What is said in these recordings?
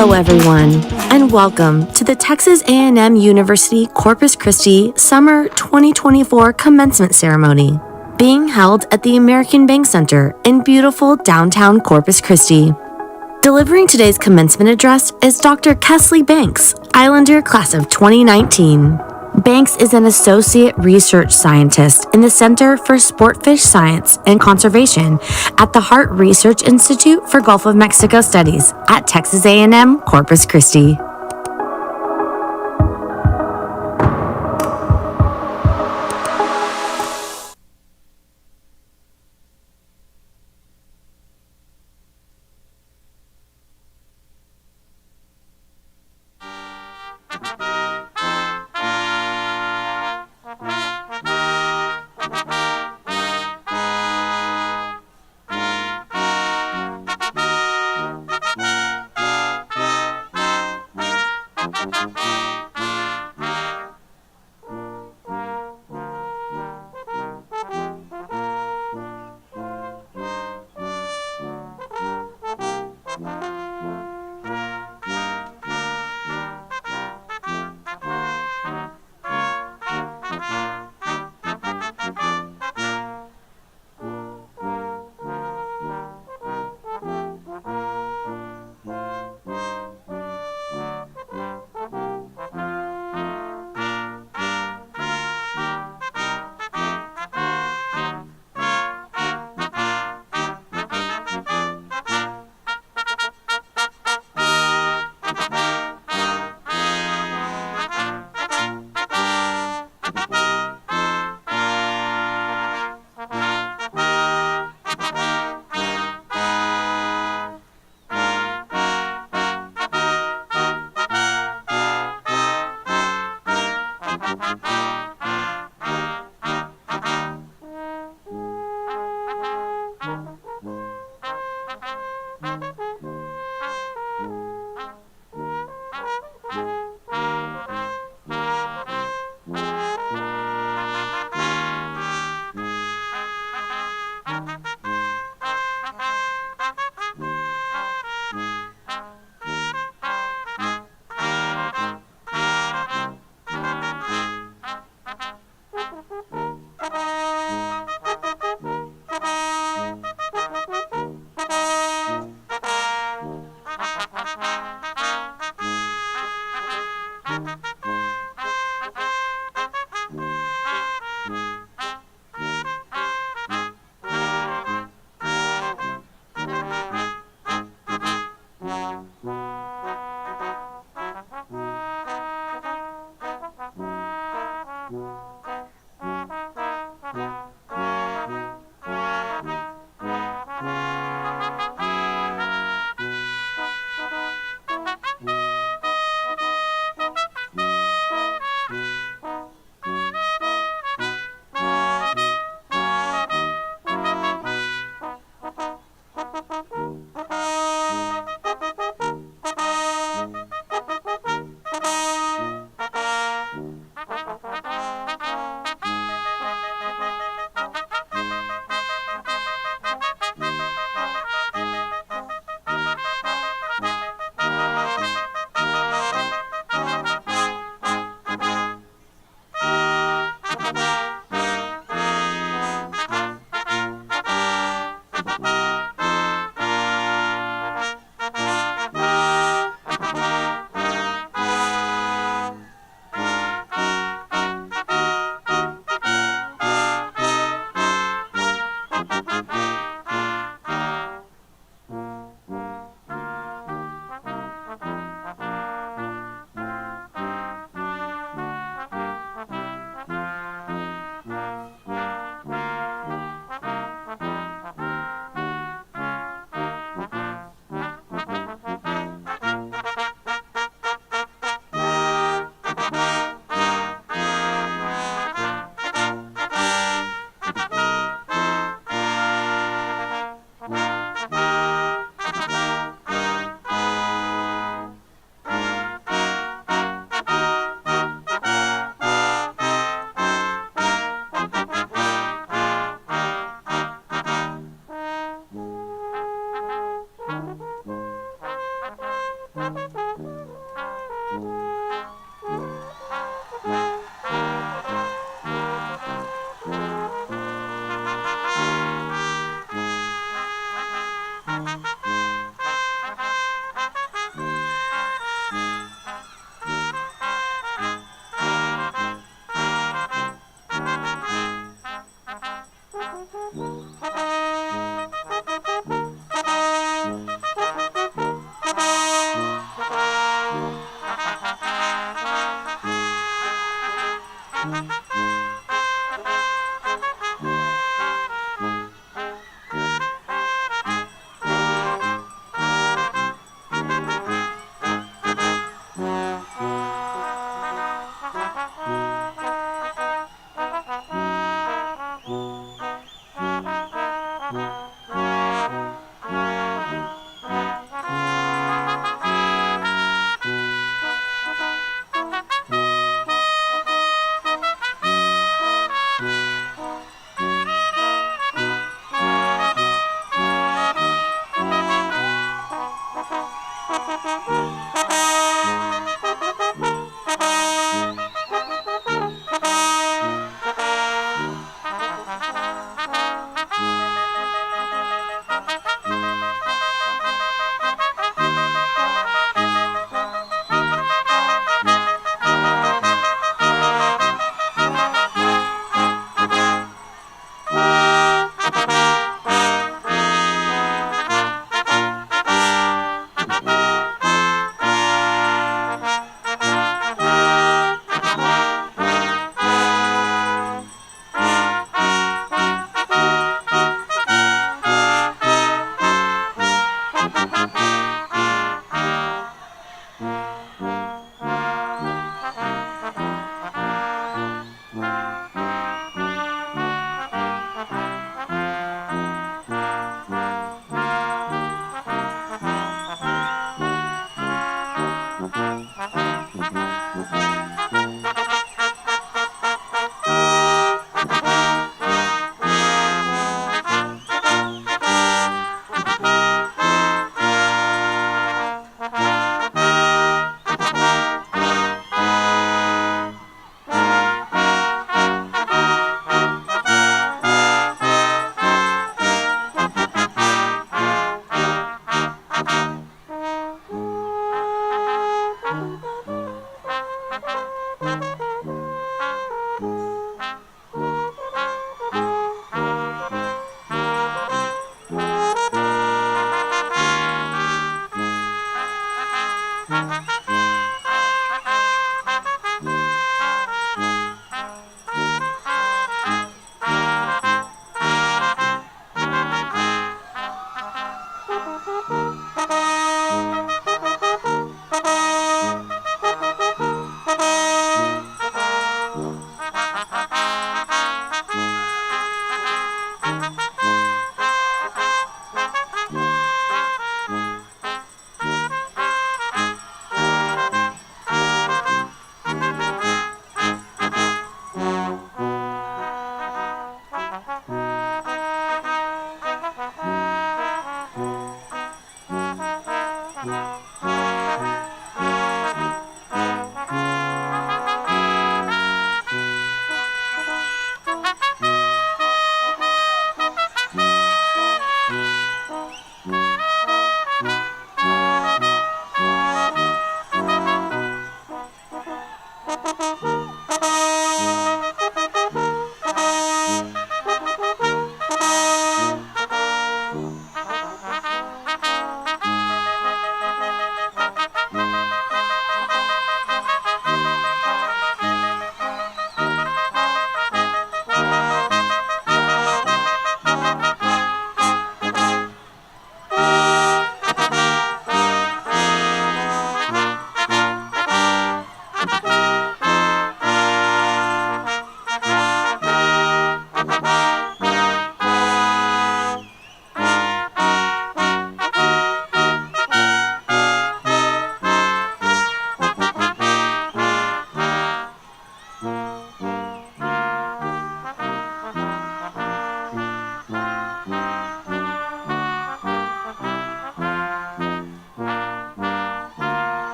Hello, everyone, and welcome to the Texas A&M University Corpus Christi Summer 2024 Commencement Ceremony, being held at the American Bank Center in beautiful downtown Corpus Christi. Delivering today's commencement address is Dr. Kesley Banks, Islander Class of 2019. Banks is an associate research scientist in the Center for Sportfish Science and Conservation at the Hart Research Institute for Gulf of Mexico Studies at Texas A&M Corpus Christi.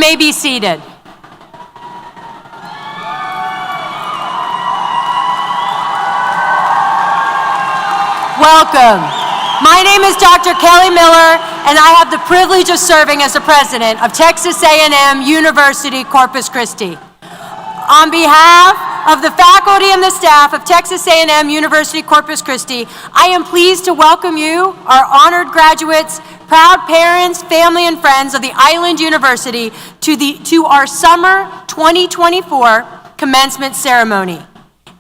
may be seated. Welcome. My name is Dr. Kelly Miller, and I have the privilege of serving as the president of Texas A&M University Corpus Christi. On behalf of the faculty and the staff of Texas A&M University Corpus Christi, I am pleased to welcome you, our honored graduates, proud parents, family, and friends of the Island University to our summer 2024 commencement ceremony.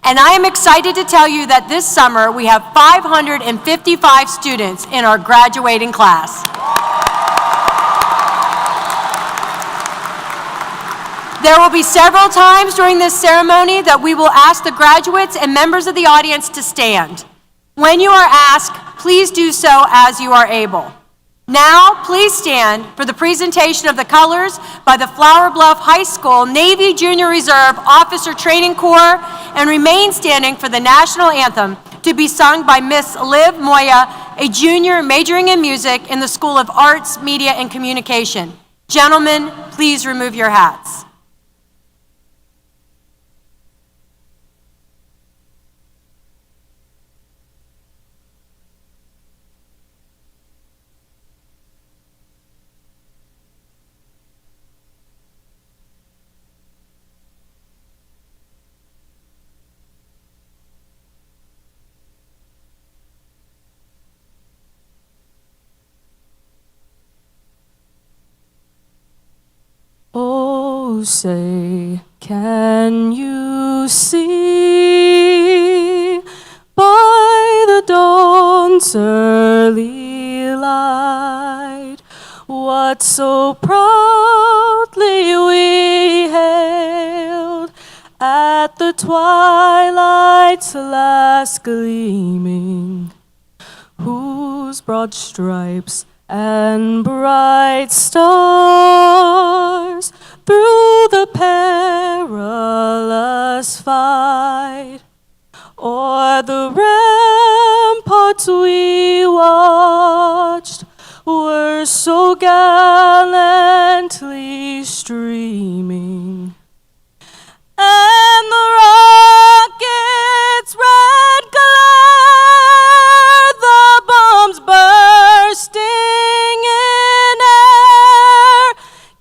And I am excited to tell you that this summer we have 555 students in our graduating class. There will be several times during this ceremony that we will ask the graduates and members of the audience to stand. When you are asked, please do so as you are able. Now, please stand for the presentation of the colors by the Flower Bluff High School Navy Junior Reserve Officer Training Corps, and remain standing for the national anthem to be sung by Miss Liv Moya, a junior majoring in music in the School of Arts, Media, and Communication. Gentlemen, please remove your hats. Oh, say, can you see by the dawn's early light what so proudly we hailed at the twilight's last gleaming, whose broad stripes and bright stars through the perilous fight o'er the ramparts we watched were so gallantly streaming, and the rocket's red glare, the bombs bursting in air,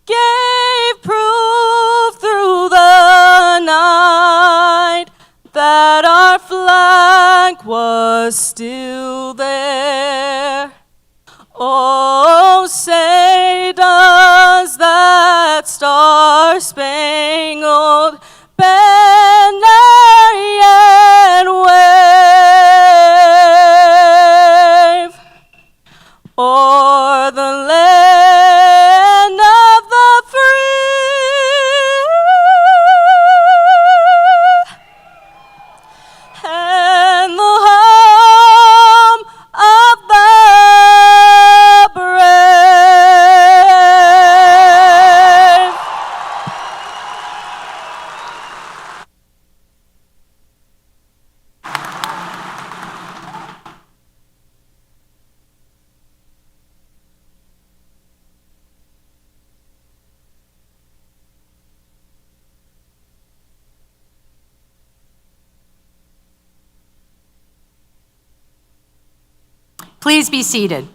gave proof through the night that our flag was still there. Oh, say does that star-spangled banner yet wave o'er the land of the free and the home of the brave? Please be seated.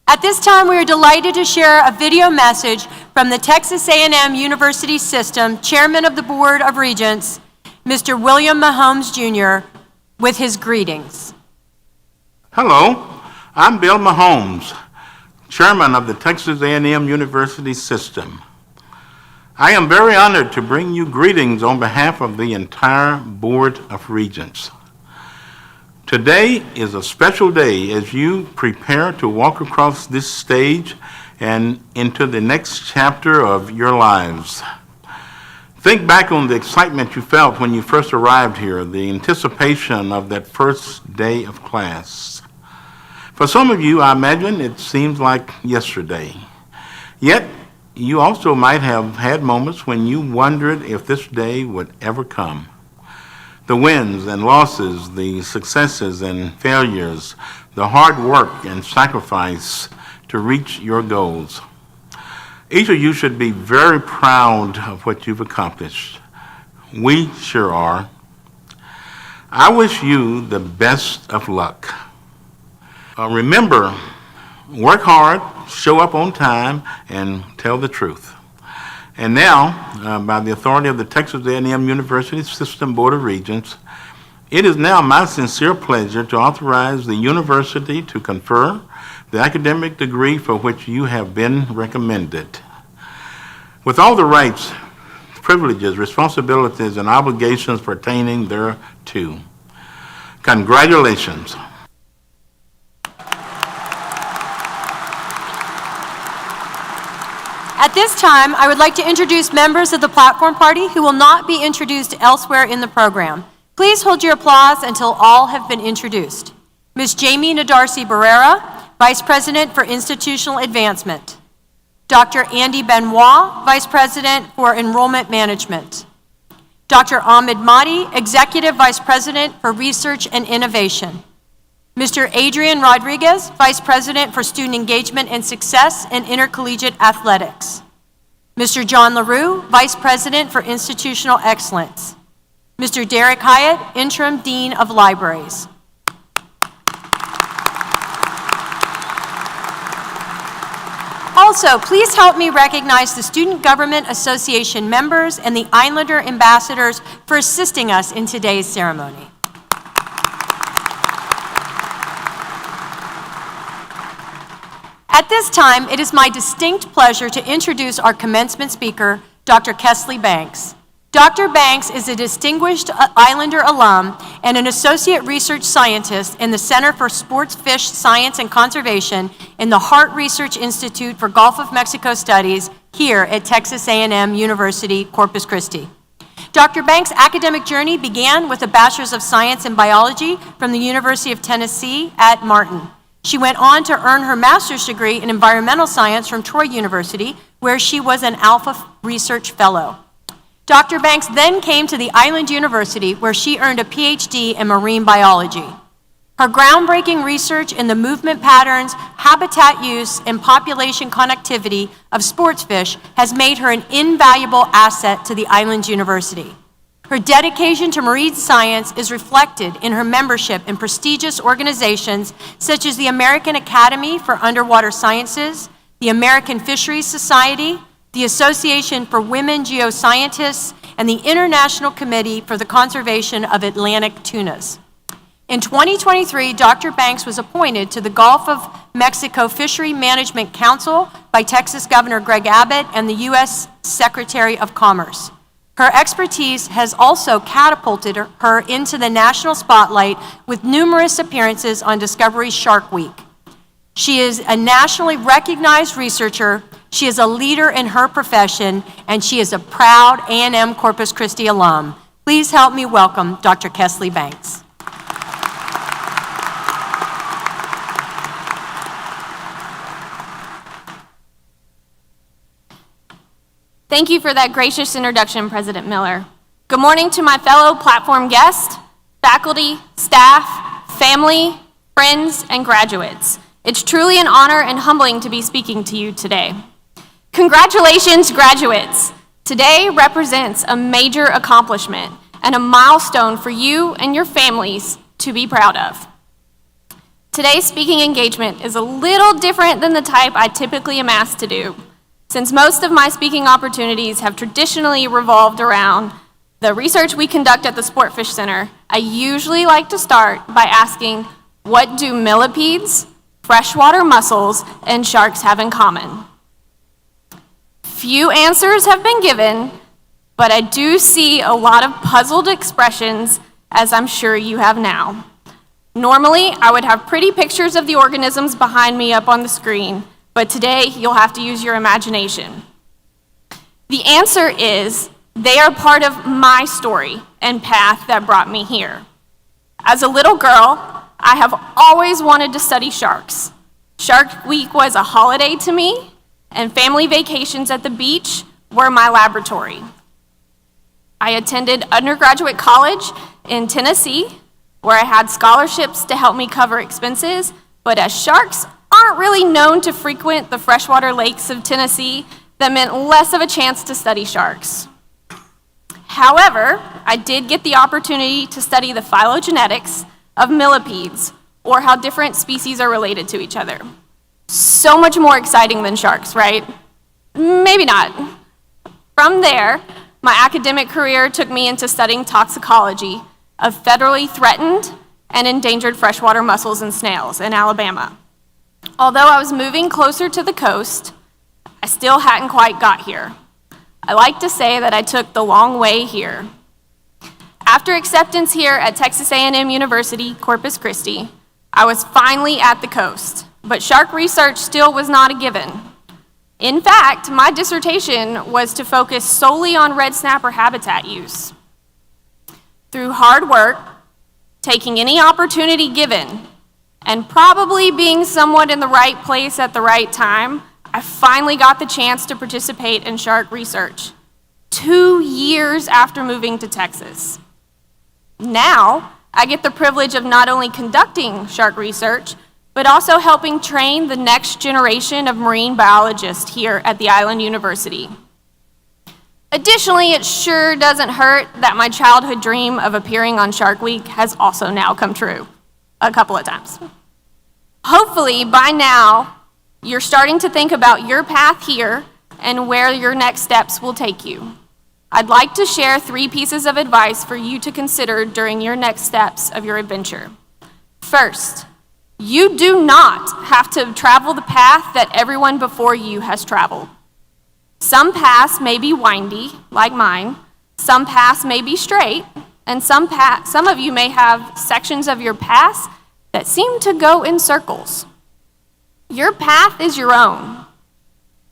At this time, we are delighted to share a video message from the Texas A&M University System Chairman of the Board of Regents, Mr. William Mahomes Jr., with his greetings. Hello, I'm Bill Mahomes, Chairman of the Texas A&M University System. I am very honored to bring you greetings on behalf of the entire Board of Regents. Today is a special day as you prepare to walk across this stage and into the next chapter of your lives. Think back on the excitement you felt when you first arrived here, the anticipation of that first day of class. For some of you, I imagine it seems like yesterday. Yet, you also might have had moments when you wondered if this day would ever come. The wins and losses, the successes and failures, the hard work and sacrifice to reach your goals. Each of you should be very proud of what you've accomplished. We sure are. I wish you the best of luck. Remember, work hard, show up on time, and tell the truth. And now, by the authority of the Texas A&M University System Board of Regents, it is now my sincere pleasure to authorize the university to confer the academic degree for which you have been recommended. With all the rights, privileges, responsibilities, and obligations pertaining thereto. Congratulations. At this time, I would like to introduce members of the platform party who will not be introduced elsewhere in the program. Please hold your applause until all have been introduced. Ms. Jamie Nadarsi Barrera, Vice President for Institutional Advancement. Dr. Andy Benoit, Vice President for Enrollment Management. Dr. Ahmed Mahdi, Executive Vice President for Research and Innovation. Mr. Adrian Rodriguez, Vice President for Student Engagement and Success and Intercollegiate Athletics. Mr. John LaRue, Vice President for Institutional Excellence. Mr. Derek Hyatt, Interim Dean of Libraries. Also, please help me recognize the Student Government Association members and the Islander ambassadors for assisting us in today's ceremony. At this time, it is my distinct pleasure to introduce our commencement speaker, Dr. Kesley Banks. Dr. Banks is a distinguished Islander alum and an associate research scientist in the Center for Sports Fish Science and Conservation in the Hart Research Institute for Gulf of Mexico Studies here at Texas A&M University, Corpus Christi. Dr. Banks' academic journey began with a Bachelor's of Science in Biology from the University of Tennessee at Martin. She went on to earn her master's degree in environmental science from Troy University, where she was an Alpha Research Fellow. Dr. Banks then came to the Island University, where she earned a PhD in marine biology. Her groundbreaking research in the movement patterns, habitat use, and population connectivity of sports fish has made her an invaluable asset to the Island University. Her dedication to marine science is reflected in her membership in prestigious organizations such as the American Academy for Underwater Sciences, the American Fisheries Society, the Association for Women Geoscientists, and the International Committee for the Conservation of Atlantic Tunas. In 2023, Dr. Banks was appointed to the Gulf of Mexico Fishery Management Council by Texas Governor Greg Abbott and the U.S. Secretary of Commerce. Her expertise has also catapulted her into the national spotlight with numerous appearances on Discovery's Shark Week. She is a nationally recognized researcher, she is a leader in her profession, and she is a proud A&M Corpus Christi alum. Please help me welcome Dr. Kesley Banks. Thank you for that gracious introduction, President Miller. Good morning to my fellow platform guests, faculty, staff, family, friends, and graduates. It's truly an honor and humbling to be speaking to you today. Congratulations, graduates. Today represents a major accomplishment and a milestone for you and your families to be proud of. Today's speaking engagement is a little different than the type I typically am asked to do. Since most of my speaking opportunities have traditionally revolved around the research we conduct at the Sportfish Center, I usually like to start by asking, what do millipedes, freshwater mussels, and sharks have in common? Few answers have been given, but I do see a lot of puzzled expressions, as I'm sure you have now. Normally, I would have pretty pictures of the organisms behind me up on the screen, but today you'll have to use your imagination. The answer is, they are part of my story and path that brought me here. As a little girl, I have always wanted to study sharks. Shark Week was a holiday to me, and family vacations at the beach were my laboratory. I attended undergraduate college in Tennessee, where I had scholarships to help me cover expenses, but as sharks aren't really known to frequent the freshwater lakes of Tennessee, that meant less of a chance to study sharks. However, I did get the opportunity to study the phylogenetics of millipedes, or how different species are related to each other. So much more exciting than sharks, right? Maybe not. From there, my academic career took me into studying toxicology of federally threatened and endangered freshwater mussels and snails in Alabama. Although I was moving closer to the coast, I still hadn't quite got here. I like to say that I took the long way here. After acceptance here at Texas A&M University, Corpus Christi, I was finally at the coast, but shark research still was not a given. In fact, my dissertation was to focus solely on red snapper habitat use. Through hard work, taking any opportunity given, and probably being somewhat in the right place at the right time, I finally got the chance to participate in shark research 2 years after moving to Texas. Now, I get the privilege of not only conducting shark research, but also helping train the next generation of marine biologists here at the Island University. Additionally, it sure doesn't hurt that my childhood dream of appearing on Shark Week has also now come true a couple of times. Hopefully, by now, you're starting to think about your path here and where your next steps will take you. I'd like to share 3 pieces of advice for you to consider during your next steps of your adventure. First, you do not have to travel the path that everyone before you has traveled. Some paths may be windy, like mine, some paths may be straight, and some of you may have sections of your paths that seem to go in circles. Your path is your own.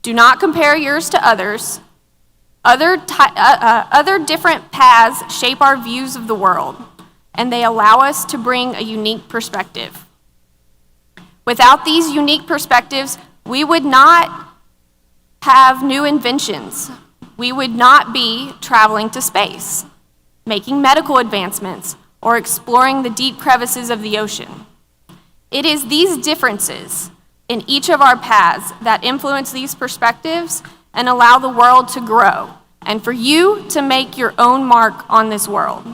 Do not compare yours to others. Other different paths shape our views of the world, and they allow us to bring a unique perspective. Without these unique perspectives, we would not have new inventions. We would not be traveling to space, making medical advancements, or exploring the deep crevices of the ocean. It is these differences in each of our paths that influence these perspectives and allow the world to grow, and for you to make your own mark on this world.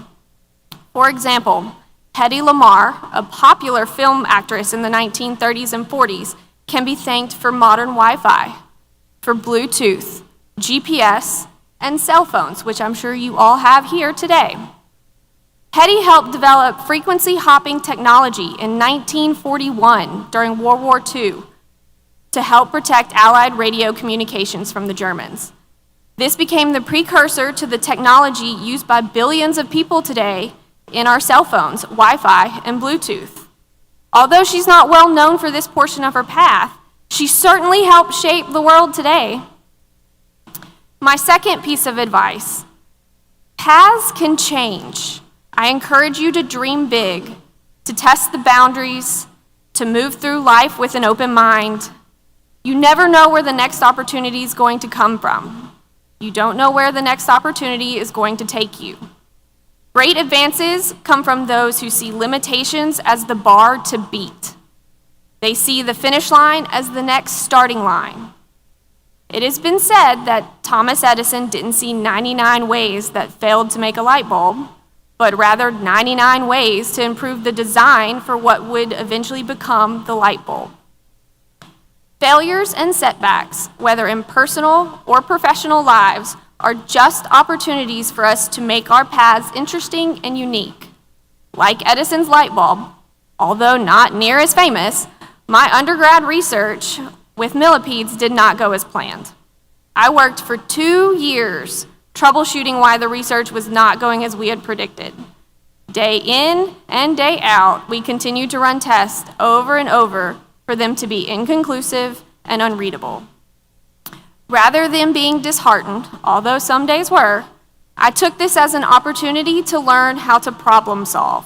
For example, Hedy Lamarr, a popular film actress in the 1930s and 40s, can be thanked for modern Wi-Fi, for Bluetooth, GPS, and cell phones, which I'm sure you all have here today. Hedy helped develop frequency hopping technology in 1941 during World War II to help protect Allied radio communications from the Germans. This became the precursor to the technology used by billions of people today in our cell phones, Wi-Fi, and Bluetooth. Although she's not well known for this portion of her path, she certainly helped shape the world today. My second piece of advice: paths can change. I encourage you to dream big, to test the boundaries, to move through life with an open mind. You never know where the next opportunity is going to come from. You don't know where the next opportunity is going to take you. Great advances come from those who see limitations as the bar to beat. They see the finish line as the next starting line. It has been said that Thomas Edison didn't see 99 ways that failed to make a light bulb, but rather 99 ways to improve the design for what would eventually become the light bulb. Failures and setbacks, whether in personal or professional lives, are just opportunities for us to make our paths interesting and unique. Like Edison's light bulb, although not near as famous, my undergrad research with millipedes did not go as planned. I worked for 2 years troubleshooting why the research was not going as we had predicted. Day in and day out, we continued to run tests over and over for them to be inconclusive and unreadable. Rather than being disheartened, although some days were, I took this as an opportunity to learn how to problem solve.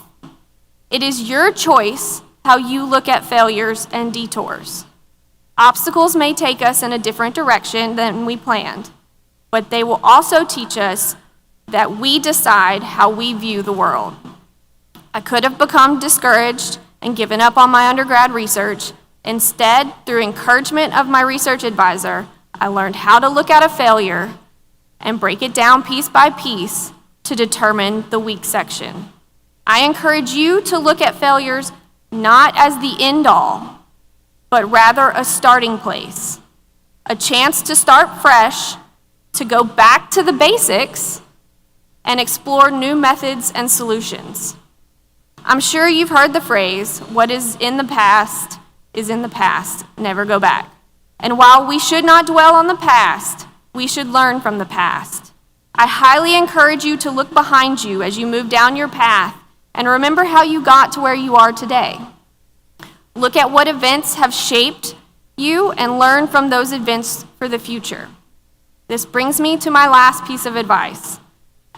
It is your choice how you look at failures and detours. Obstacles may take us in a different direction than we planned, but they will also teach us that we decide how we view the world. I could have become discouraged and given up on my undergrad research, Instead, through encouragement of my research advisor, I learned how to look at a failure and break it down piece by piece to determine the weak section. I encourage you to look at failures not as the end all, but rather a starting place, a chance to start fresh, to go back to the basics and explore new methods and solutions. I'm sure you've heard the phrase, what is in the past is in the past, never go back. And while we should not dwell on the past, we should learn from the past. I highly encourage you to look behind you as you move down your path and remember how you got to where you are today. Look at what events have shaped you and learn from those events for the future. This brings me to my last piece of advice.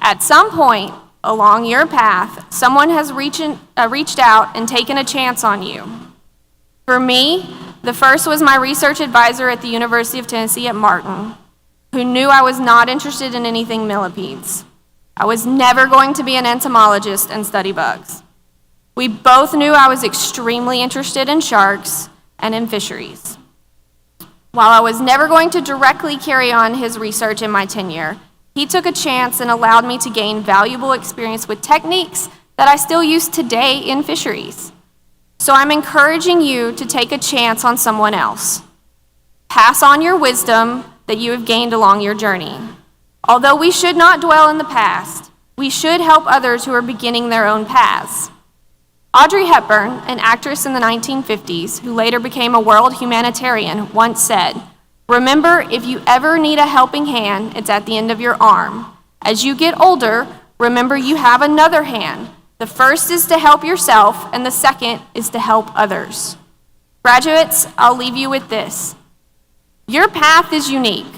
At some point along your path, someone has reached out and taken a chance on you. For me, the first was my research advisor at the University of Tennessee at Martin, who knew I was not interested in anything millipedes. I was never going to be an entomologist and study bugs. We both knew I was extremely interested in sharks and in fisheries. While I was never going to directly carry on his research in my tenure, he took a chance and allowed me to gain valuable experience with techniques that I still use today in fisheries. So I'm encouraging you to take a chance on someone else. Pass on your wisdom that you have gained along your journey. Although we should not dwell in the past, we should help others who are beginning their own paths. Audrey Hepburn, an actress in the 1950s who later became a world humanitarian, once said, "Remember, if you ever need a helping hand, it's at the end of your arm. As you get older, remember you have another hand. The first is to help yourself, and the second is to help others." Graduates, I'll leave you with this. Your path is unique.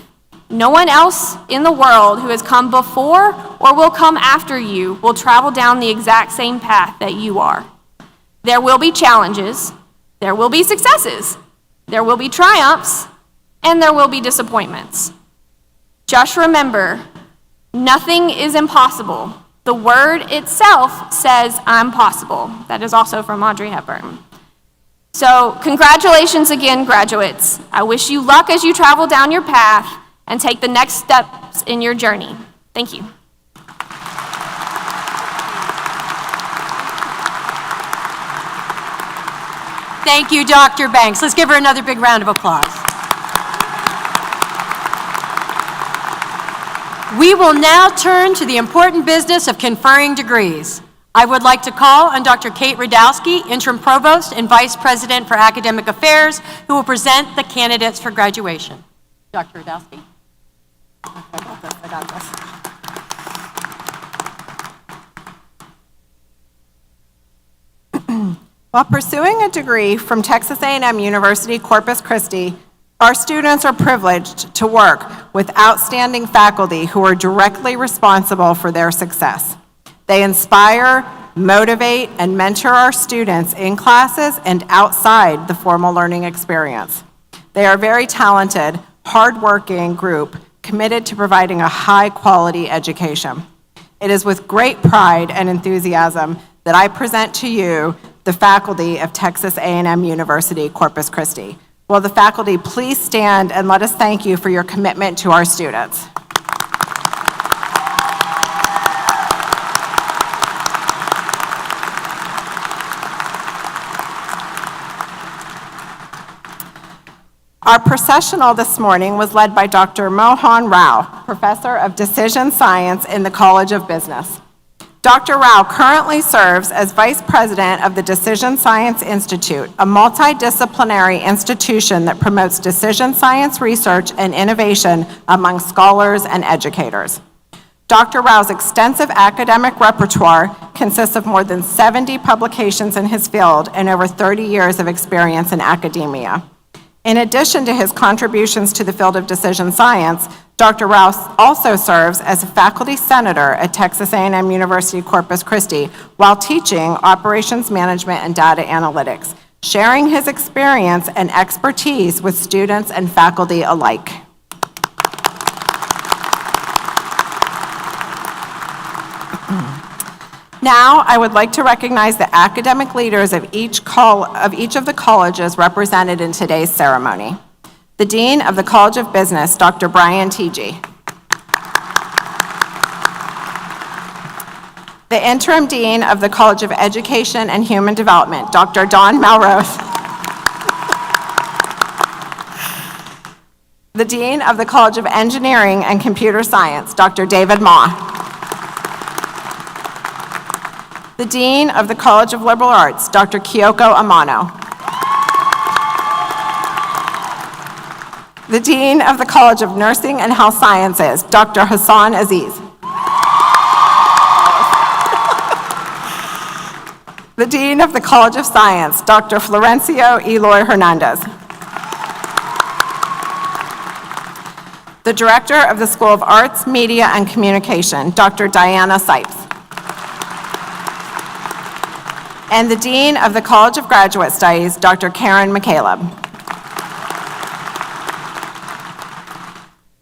No one else in the world who has come before or will come after you will travel down the exact same path that you are. There will be challenges, there will be successes, there will be triumphs, and there will be disappointments. Just remember, nothing is impossible. The word itself says, "I'm possible." That is also from Audrey Hepburn. So, congratulations again, graduates. I wish you luck as you travel down your path and take the next steps in your journey. Thank you. Thank you, Dr. Banks. Let's give her another big round of applause. We will now turn to the important business of conferring degrees. I would like to call on Dr. Kate Radowski, Interim Provost and Vice President for Academic Affairs, who will present the candidates for graduation. Dr. Radowski. I got this. While pursuing a degree from Texas A&M University Corpus Christi, our students are privileged to work with outstanding faculty who are directly responsible for their success. They inspire, motivate, and mentor our students in classes and outside the formal learning experience. They are a very talented, hardworking group committed to providing a high-quality education. It is with great pride and enthusiasm that I present to you the faculty of Texas A&M University Corpus Christi. Will the faculty please stand and let us thank you for your commitment to our students. Our processional this morning was led by Dr. Mohan Rao, Professor of Decision Science in the College of Business. Dr. Rao currently serves as Vice President of the Decision Science Institute, a multidisciplinary institution that promotes decision science research and innovation among scholars and educators. Dr. Rao's extensive academic repertoire consists of more than 70 publications in his field and over 30 years of experience in academia. In addition to his contributions to the field of decision science, Dr. Rao also serves as a faculty senator at Texas A&M University Corpus Christi while teaching operations management and data analytics, sharing his experience and expertise with students and faculty alike. Now, I would like to recognize the academic leaders of each of the colleges represented in today's ceremony. The Dean of the College of Business, Dr. Brian Teege. The Interim Dean of the College of Education and Human Development, Dr. Dawn Melrose. The Dean of the College of Engineering and Computer Science, Dr. David Ma. The Dean of the College of Liberal Arts, Dr. Kyoko Amano. The Dean of the College of Nursing and Health Sciences, Dr. Hassan Aziz. The Dean of the College of Science, Dr. Florencio Eloy Hernandez. The Director of the School of Arts, Media, and Communication, Dr. Diana Sipes. And the Dean of the College of Graduate Studies, Dr. Karen McCaleb.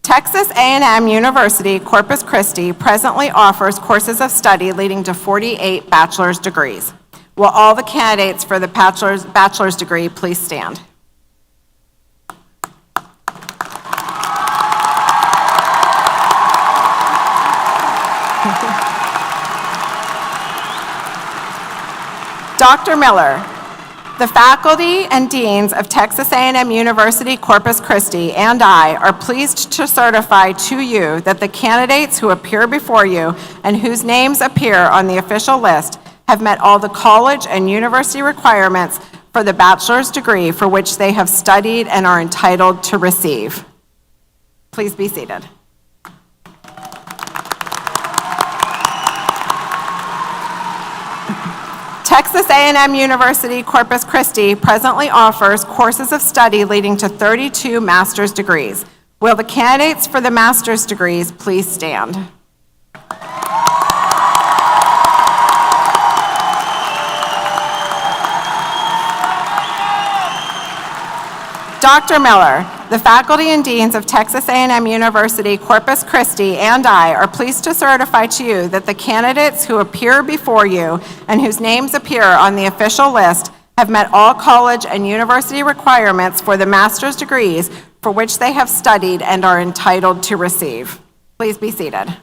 Texas A&M University, Corpus Christi presently offers courses of study leading to 48 bachelor's degrees. Will all the candidates for the bachelor's degree please stand? Dr. Miller, the faculty and deans of Texas A&M University, Corpus Christi, and I are pleased to certify to you that the candidates who appear before you and whose names appear on the official list have met all the college and university requirements for the bachelor's degree for which they have studied and are entitled to receive. Please be seated. Texas A&M University, Corpus Christi presently offers courses of study leading to 32 master's degrees. Will the candidates for the master's degrees please stand? Dr. Miller, the faculty and deans of Texas A&M University, Corpus Christi, and I are pleased to certify to you that the candidates who appear before you and whose names appear on the official list have met all college and university requirements for the master's degrees for which they have studied and are entitled to receive. Please be seated.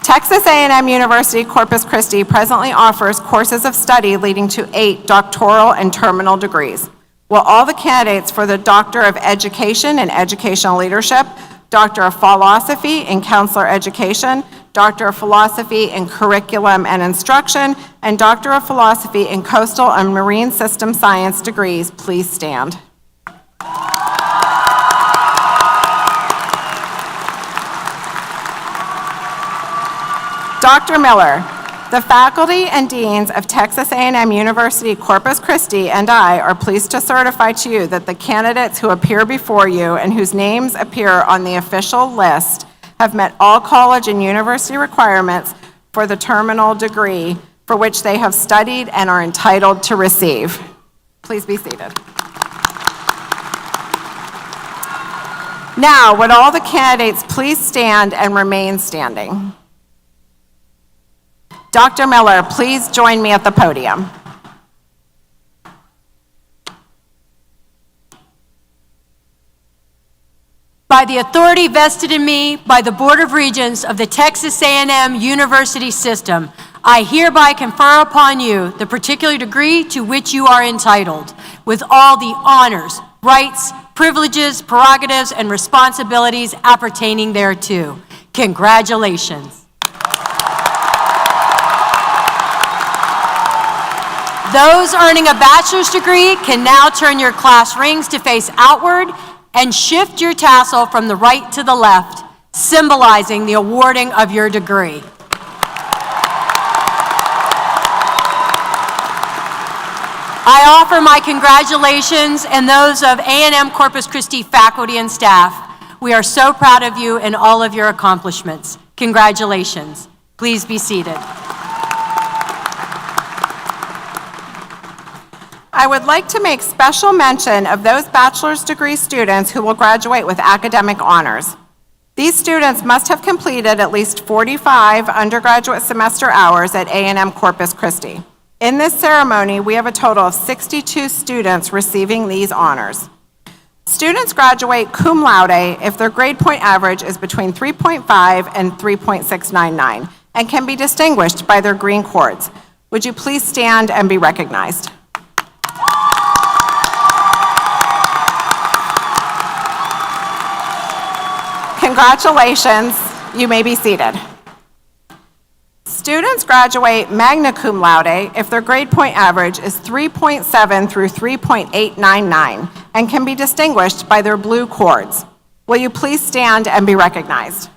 Texas A&M University, Corpus Christi presently offers courses of study leading to 8 doctoral and terminal degrees. Will all the candidates for the Doctor of Education and Educational Leadership, Doctor of Philosophy in Counselor Education, Doctor of Philosophy in Curriculum and Instruction, and Doctor of Philosophy in Coastal and Marine System Science degrees please stand? Dr. Miller, the faculty and deans of Texas A&M University, Corpus Christi, and I are pleased to certify to you that the candidates who appear before you and whose names appear on the official list have met all college and university requirements for the terminal degree for which they have studied and are entitled to receive. Please be seated. Now, would all the candidates please stand and remain standing? Dr. Miller, please join me at the podium. By the authority vested in me by the Board of Regents of the Texas A&M University System, I hereby confer upon you the particular degree to which you are entitled, with all the honors, rights, privileges, prerogatives, and responsibilities appertaining thereto. Congratulations. Those earning a bachelor's degree can now turn your class rings to face outward and shift your tassel from the right to the left, symbolizing the awarding of your degree. I offer my congratulations and those of A&M Corpus Christi faculty and staff. We are so proud of you and all of your accomplishments. Congratulations. Please be seated. I would like to make special mention of those bachelor's degree students who will graduate with academic honors. These students must have completed at least 45 undergraduate semester hours at A&M Corpus Christi. In this ceremony, we have a total of 62 students receiving these honors. Students graduate cum laude if their grade point average is between 3.5 and 3.699 and can be distinguished by their green cords. Would you please stand and be recognized? Congratulations, you may be seated. Students graduate magna cum laude if their grade point average is 3.7 through 3.899 and can be distinguished by their blue cords. Will you please stand and be recognized?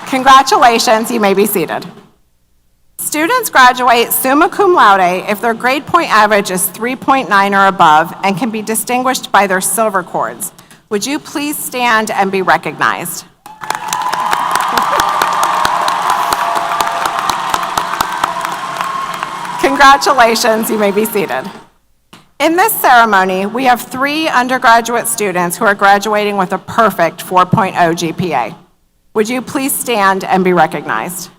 Congratulations, you may be seated. Students graduate summa cum laude if their grade point average is 3.9 or above and can be distinguished by their silver cords. Would you please stand and be recognized? Congratulations, you may be seated. In this ceremony, we have 3 undergraduate students who are graduating with a perfect 4.0 GPA. Would you please stand and be recognized?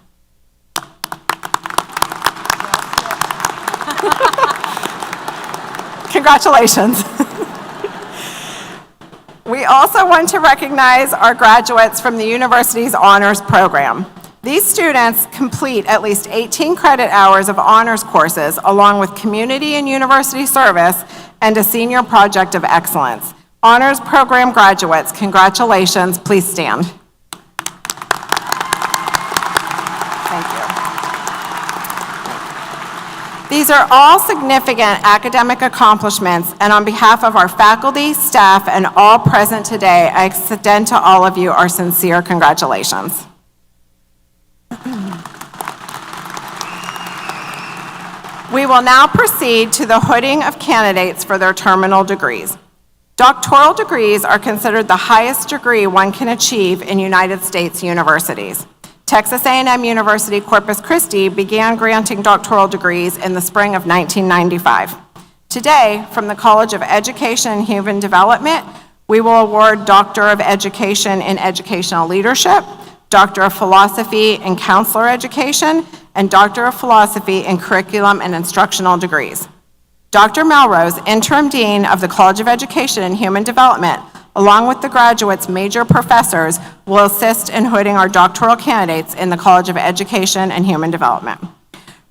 Congratulations. We also want to recognize our graduates from the university's honors program. These students complete at least 18 credit hours of honors courses along with community and university service and a senior project of excellence. Honors program graduates, congratulations, please stand. Thank you. These are all significant academic accomplishments, and on behalf of our faculty, staff, and all present today, I extend to all of you our sincere congratulations. We will now proceed to the hooding of candidates for their terminal degrees. Doctoral degrees are considered the highest degree one can achieve in United States universities. Texas A&M University Corpus Christi began granting doctoral degrees in the spring of 1995. Today, from the College of Education and Human Development, we will award Doctor of Education in Educational Leadership, Doctor of Philosophy in Counselor Education, and Doctor of Philosophy in Curriculum and Instructional degrees. Dr. Melrose, Interim Dean of the College of Education and Human Development, along with the graduates' major professors, will assist in hooding our doctoral candidates in the College of Education and Human Development.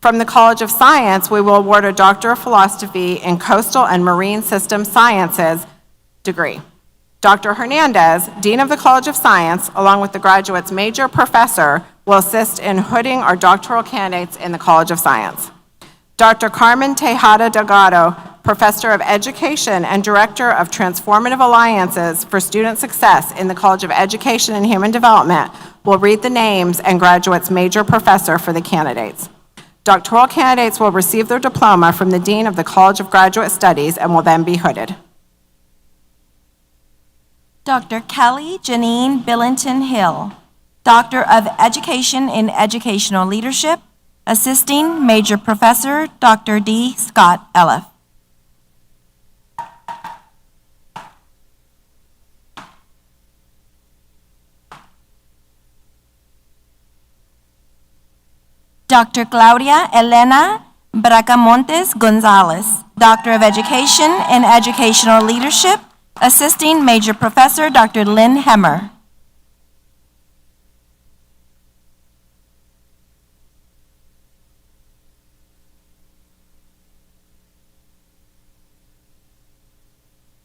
From the College of Science, we will award a Doctor of Philosophy in Coastal and Marine System Sciences degree. Dr. Hernandez, Dean of the College of Science, along with the graduates' major professor, will assist in hooding our doctoral candidates in the College of Science. Dr. Carmen Tejada Delgado, Professor of Education and Director of Transformative Alliances for Student Success in the College of Education and Human Development, will read the names and graduates' major professor for the candidates. Doctoral candidates will receive their diploma from the Dean of the College of Graduate Studies and will then be hooded. Dr. Kelly Janine Billington Hill, Doctor of Education in Educational Leadership, Assisting Major Professor Dr. D. Scott Elliff. Dr. Claudia Elena Bracamontes Gonzalez, Doctor of Education in Educational Leadership, Assisting Major Professor Dr. Lynn Hemmer.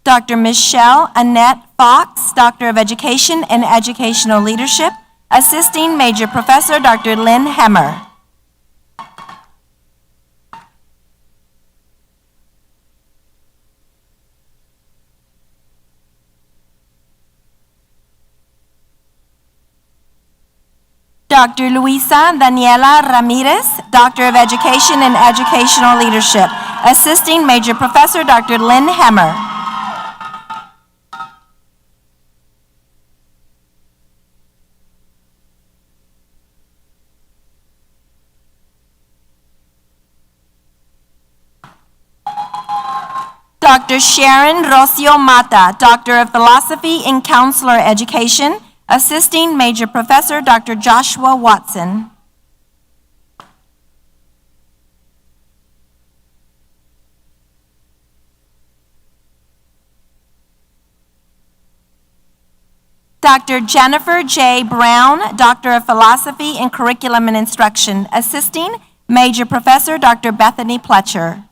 Dr. Michelle Annette Fox, Doctor of Education in Educational Leadership, Assisting Major Professor Dr. Lynn Hemmer. Dr. Luisa Daniela Ramirez, Doctor of Education in Educational Leadership, Assisting Major Professor Dr. Lynn Hemmer. Dr. Sharon Rocio Mata, Doctor of Philosophy and Counselor Education, Assisting Major Professor Dr. Joshua Watson. Dr. Jennifer J. Brown, Doctor of Philosophy and Curriculum and Instruction, Assisting Major Professor Dr. Bethany Pletcher.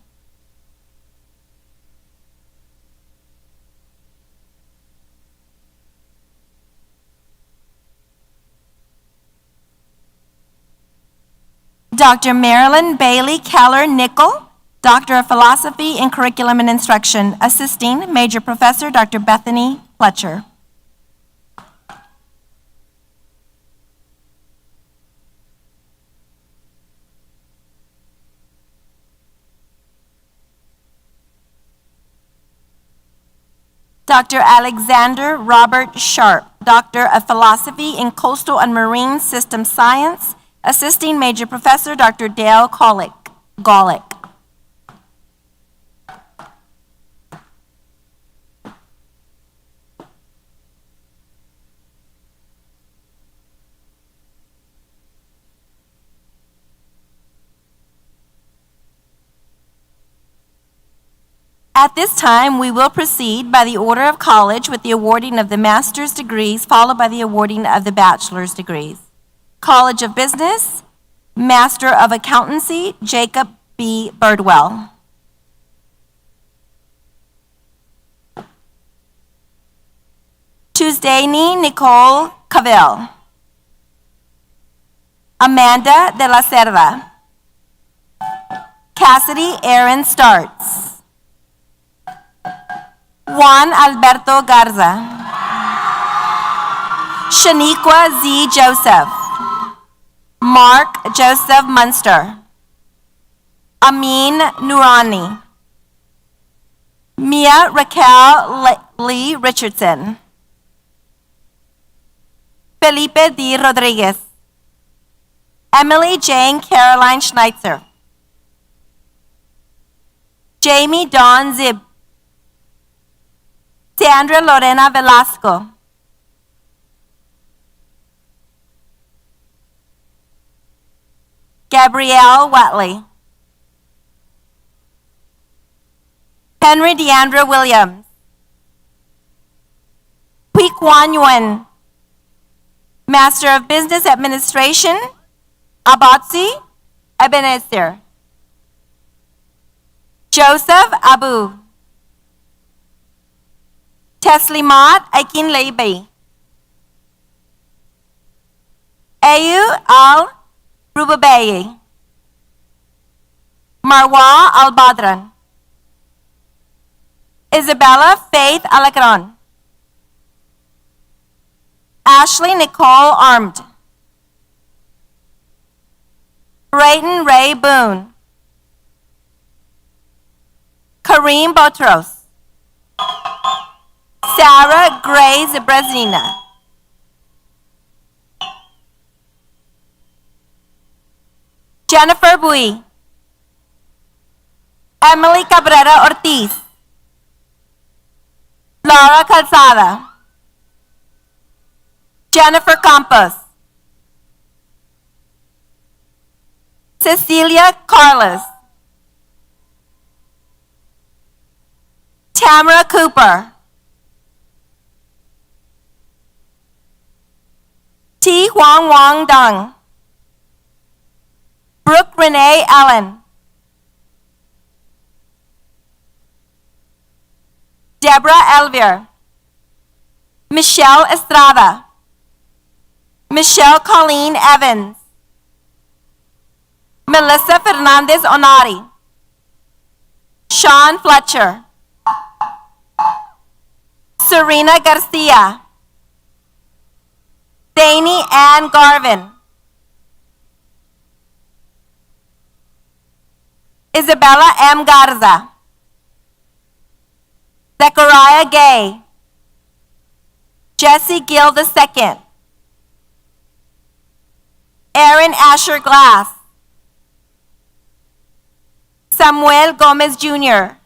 Dr. Marilyn Bailey Keller Nickel, Doctor of Philosophy and Curriculum and Instruction, Assisting Major Professor Dr. Bethany Pletcher. Dr. Alexander Robert Sharp, Doctor of Philosophy in Coastal and Marine System Science, Assisting Major Professor Dr. Dale Golick. At this time, we will proceed by the order of college with the awarding of the master's degrees, followed by the awarding of the bachelor's degrees. College of Business, Master of Accountancy, Jacob B. Birdwell. Tuesdayni Nicole Cavell. Amanda de la Cerda. Cassidy Aaron Starts. Juan Alberto Garza. Shaniqua Z. Joseph. Mark Joseph Munster. Amin Noorani. Mia Raquel Lee Richardson. Felipe D. Rodriguez. Emily Jane Caroline Schneitzer. Jamie Dawn Zib. Sandra Lorena Velasco. Gabrielle Watley. Henry Deandra Williams. Hui Kwan Yuen. Master of Business Administration, Abatsi Ebenezer. Joseph Abu. Teslimat Aikin Leibai. Ayu Al Rubabayi. Marwa Al Badran. Isabella Faith Alacron. Ashley Nicole Armed. Brayton Ray Boone. Kareem Botros. Sarah Grace Brezina. Jennifer Bui. Emily Cabrera Ortiz. Laura Calzada. Jennifer Campos. Cecilia Carlos. Tamara Cooper. T. Huang Wang Dong. Brooke Renee Allen. Deborah Elvier. Michelle Estrada. Michelle Colleen Evans. Melissa Fernandez Onari. Sean Fletcher. Serena Garcia. Dani Ann Garvin. Isabella M. Garza. Zechariah Gay. Jesse Gill II. Aaron Asher Glass. Samuel Gomez Jr.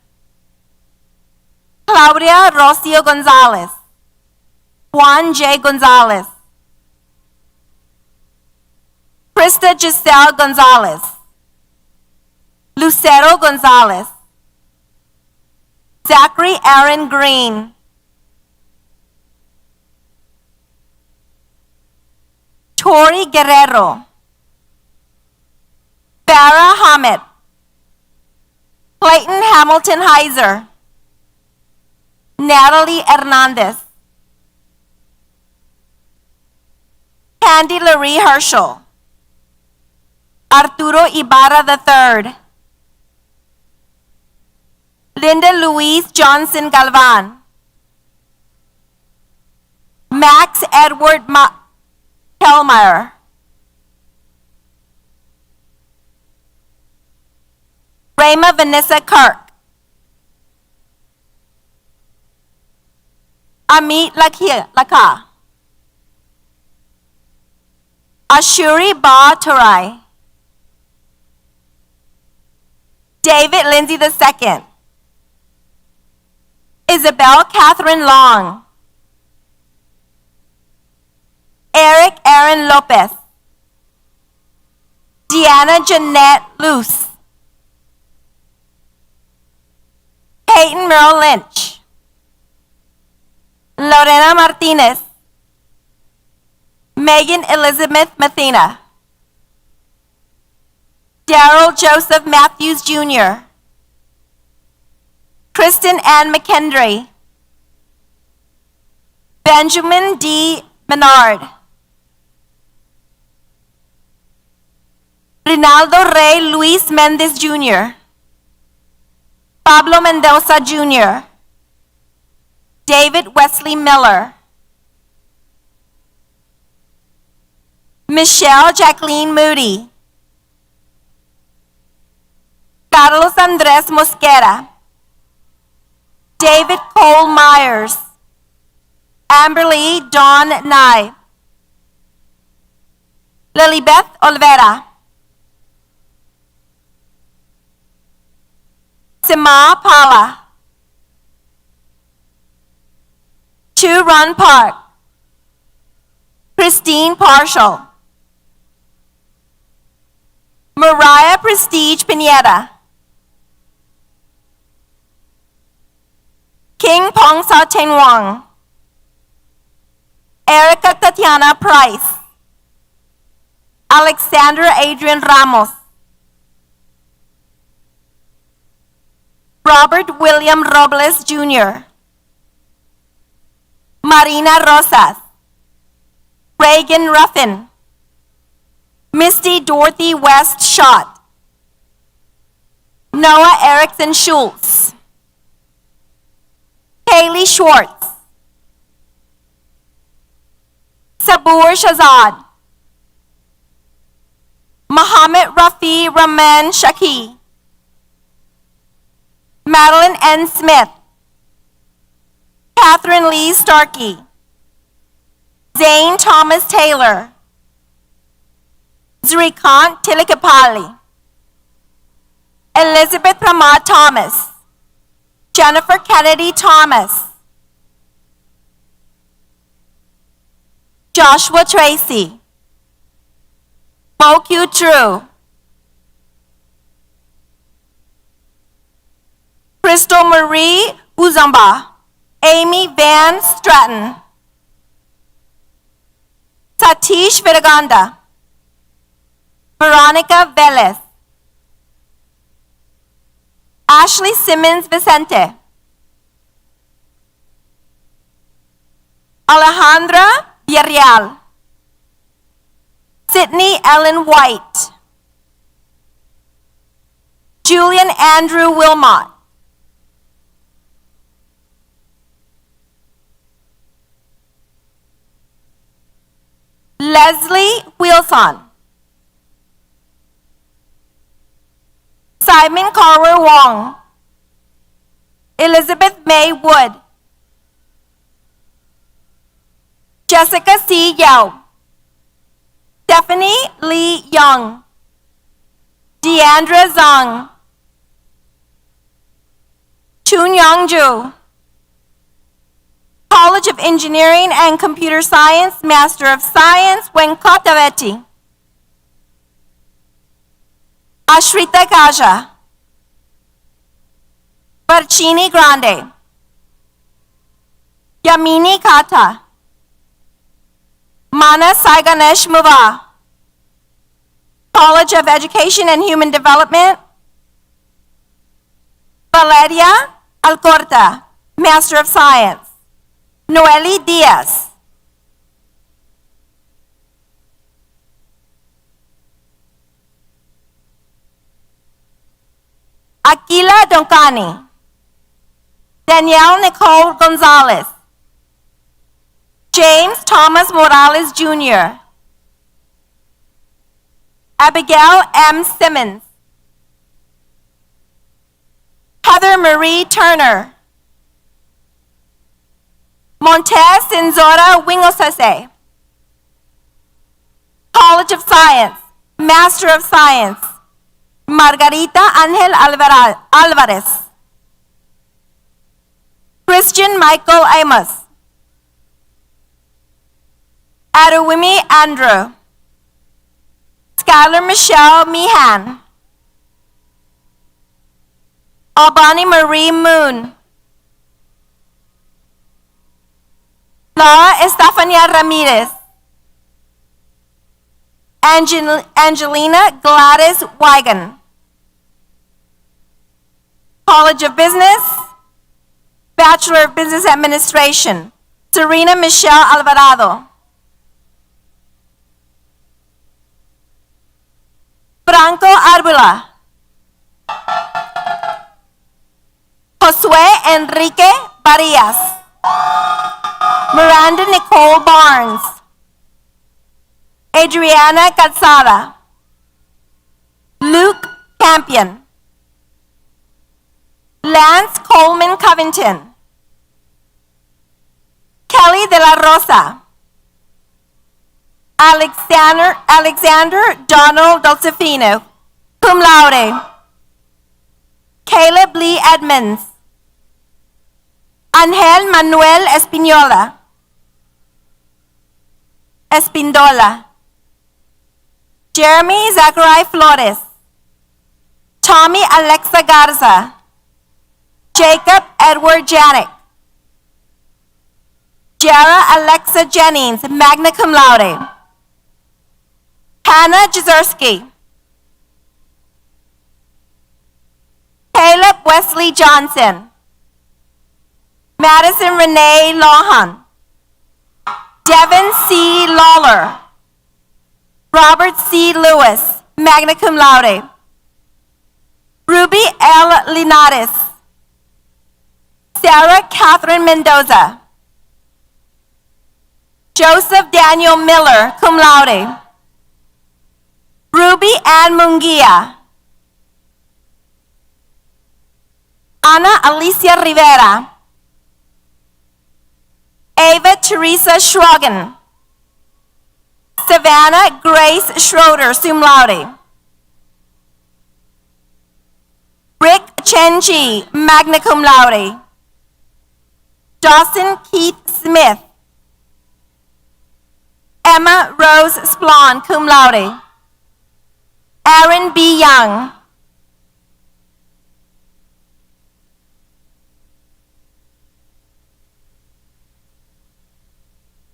Claudia Rocio Gonzalez. Juan J. Gonzalez. Krista Giselle Gonzalez. Lucero Gonzalez. Zachary Aaron Green. Tori Guerrero. Farah Hamid. Clayton Hamilton Heiser. Natalie Hernandez. Candy Marie Herschel. Arturo Ibarra III. Linda Louise Johnson Galvan. Max Edward Kellmeyer. Rayma Vanessa Kirk. Amit Lakha. Ashuri Ba Tarai. David Lindsay II. Isabel Catherine Long. Eric Aaron Lopez. Deanna Jeanette Luce. Peyton Merrill Lynch. Lorena Martinez. Megan Elizabeth Mathena. Daryl Joseph Matthews Jr. Kristen Ann McKendry. Benjamin D. Menard. Rinaldo Rey Luis Mendez Jr. Pablo Mendoza Jr. David Wesley Miller. Michelle Jacqueline Moody. Carlos Andres Mosquera. David Cole Myers. Amberly Dawn Nye. Lilibeth Olvera. Sima Pala. Chu Run Park. Christine Parshall. Mariah Prestige Pineda. King Pongsa Teng Wong. Erica Tatiana Price. Alexander Adrian Ramos. Robert William Robles Jr. Marina Rosas. Reagan Ruffin. Misty Dorothy West Schott. Noah Erickson Schultz. Kaylee Schwartz. Sabur Shazad. Mohammed Rafi Rahman Shaki. Madeline N. Smith. Catherine Lee Starkey. Zane Thomas Taylor. Zrikant Tilikapali. Elizabeth Ramad Thomas. Jennifer Kennedy Thomas. Joshua Tracy. Bokyu True. Crystal Marie Uzamba. Amy Van Stratton. Satish Vidaganda. Veronica Velez. Ashley Simmons Vicente. Alejandra Villarreal. Sydney Ellen White. Julian Andrew Wilmot. Leslie Wilson. Simon Carver Wong. Elizabeth May Wood. Jessica C. Yao. Stephanie Lee Young. Deandra Zhang. Chun Young Ju. College of Engineering and Computer Science, Master of Science, Venkataveti. Ashrita Kaja. Varchini Grande. Yamini Kata. Mana Sai Ganesh Muva. College of Education and Human Development. Valeria Alcorta, Master of Science. Noeli Diaz. Aquila Doncani. Danielle Nicole Gonzalez. James Thomas Morales Jr. Abigail M. Simmons. Heather Marie Turner. Montez Senzora Wingosase. College of Science, Master of Science, Margarita Angel Alvarez. Christian Michael Amos. Aruwimi Andrew. Skylar Michelle Meehan. Albani Marie Moon. Laura Estefania Ramirez. Angelina Gladys Wigan. College of Business, Bachelor of Business Administration, Serena Michelle Alvarado. Franco Arbula. Josue Enrique Barrias. Miranda Nicole Barnes. Adriana Calzada. Luke Campion. Lance Coleman Covington. Kelly de la Rosa. Alexander Donald Dolcefino, cum laude. Caleb Lee Edmonds. Angel Manuel Espindola. Jeremy Zachary Flores. Tommy Alexa Garza. Jacob Edward Janik. Jara Alexa Jennings, magna cum laude. Hannah Jezerski. Caleb Wesley Johnson. Madison Renee Lohan. Devin C. Lawler. Robert C. Lewis, magna cum laude. Ruby L. Linares. Sarah Catherine Mendoza. Joseph Daniel Miller, cum laude. Ruby Ann Munguia. Ana Alicia Rivera. Ava Teresa Schrogen. Savannah Grace Schroeder, sum laude. Rick Chenji, magna cum laude. Dawson Keith Smith. Emma Rose Splon, cum laude. Aaron B. Young.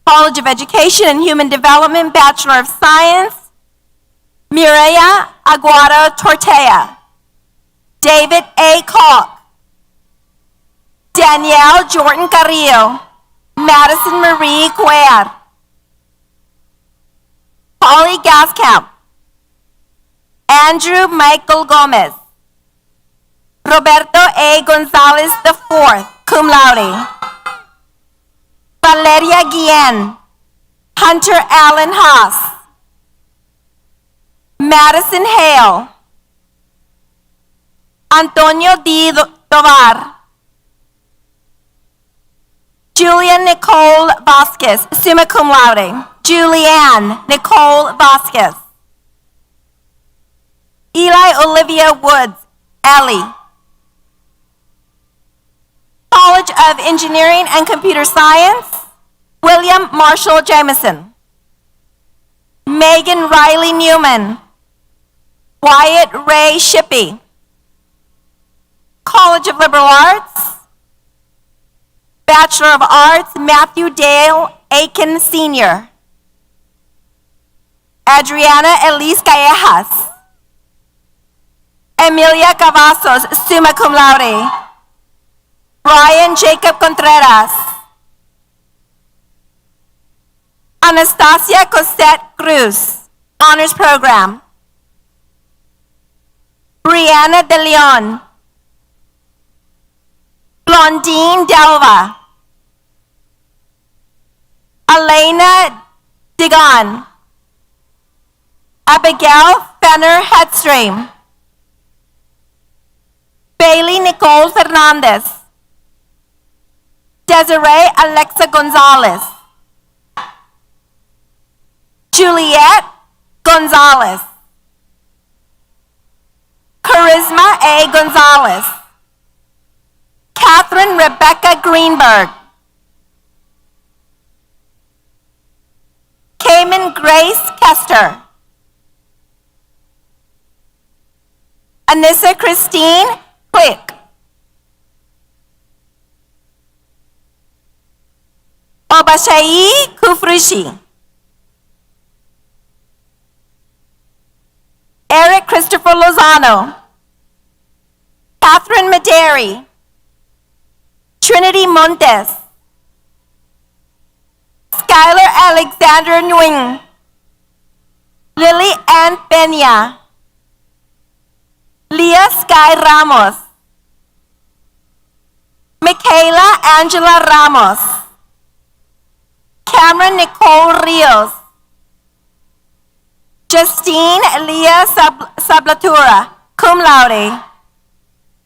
College of Education and Human Development, Bachelor of Science, Mireya Aguado Tortea. David A. Kalk. Danielle Jordan Carrillo. Madison Marie Cuellar. Polly Gaskamp. Andrew Michael Gomez. Roberto A. Gonzalez IV, cum laude. Valeria Guillen. Hunter Allen Haas. Madison Hale. Antonio D. Tovar. Julia Nicole Vasquez, summa cum laude. Julianne Nicole Vasquez. Eli Olivia Woods, Ellie. College of Engineering and Computer Science, William Marshall Jameson. Megan Riley Newman. Wyatt Ray Shippey. College of Liberal Arts, Bachelor of Arts, Matthew Dale Aiken Sr. Adriana Elise Callejas. Emilia Cavazos, summa cum laude. Brian Jacob Contreras. Anastasia Cosette Cruz, Honors Program. Brianna De Leon. Blondine Delva. Elena Digon. Abigail Fenner Headstream. Bailey Nicole Fernandez. Desiree Alexa Gonzalez. Juliet Gonzalez. Charisma A. Gonzalez. Catherine Rebecca Greenberg. Cayman Grace Kester. Anissa Christine Quick. Obashai Kufrushi. Eric Christopher Lozano. Catherine Maderi. Trinity Montes. Skylar Alexander Nguyen. Lily Ann Peña. Leah Sky Ramos. Michaela Angela Ramos. Cameron Nicole Rios. Justine Leah Sablatura, cum laude.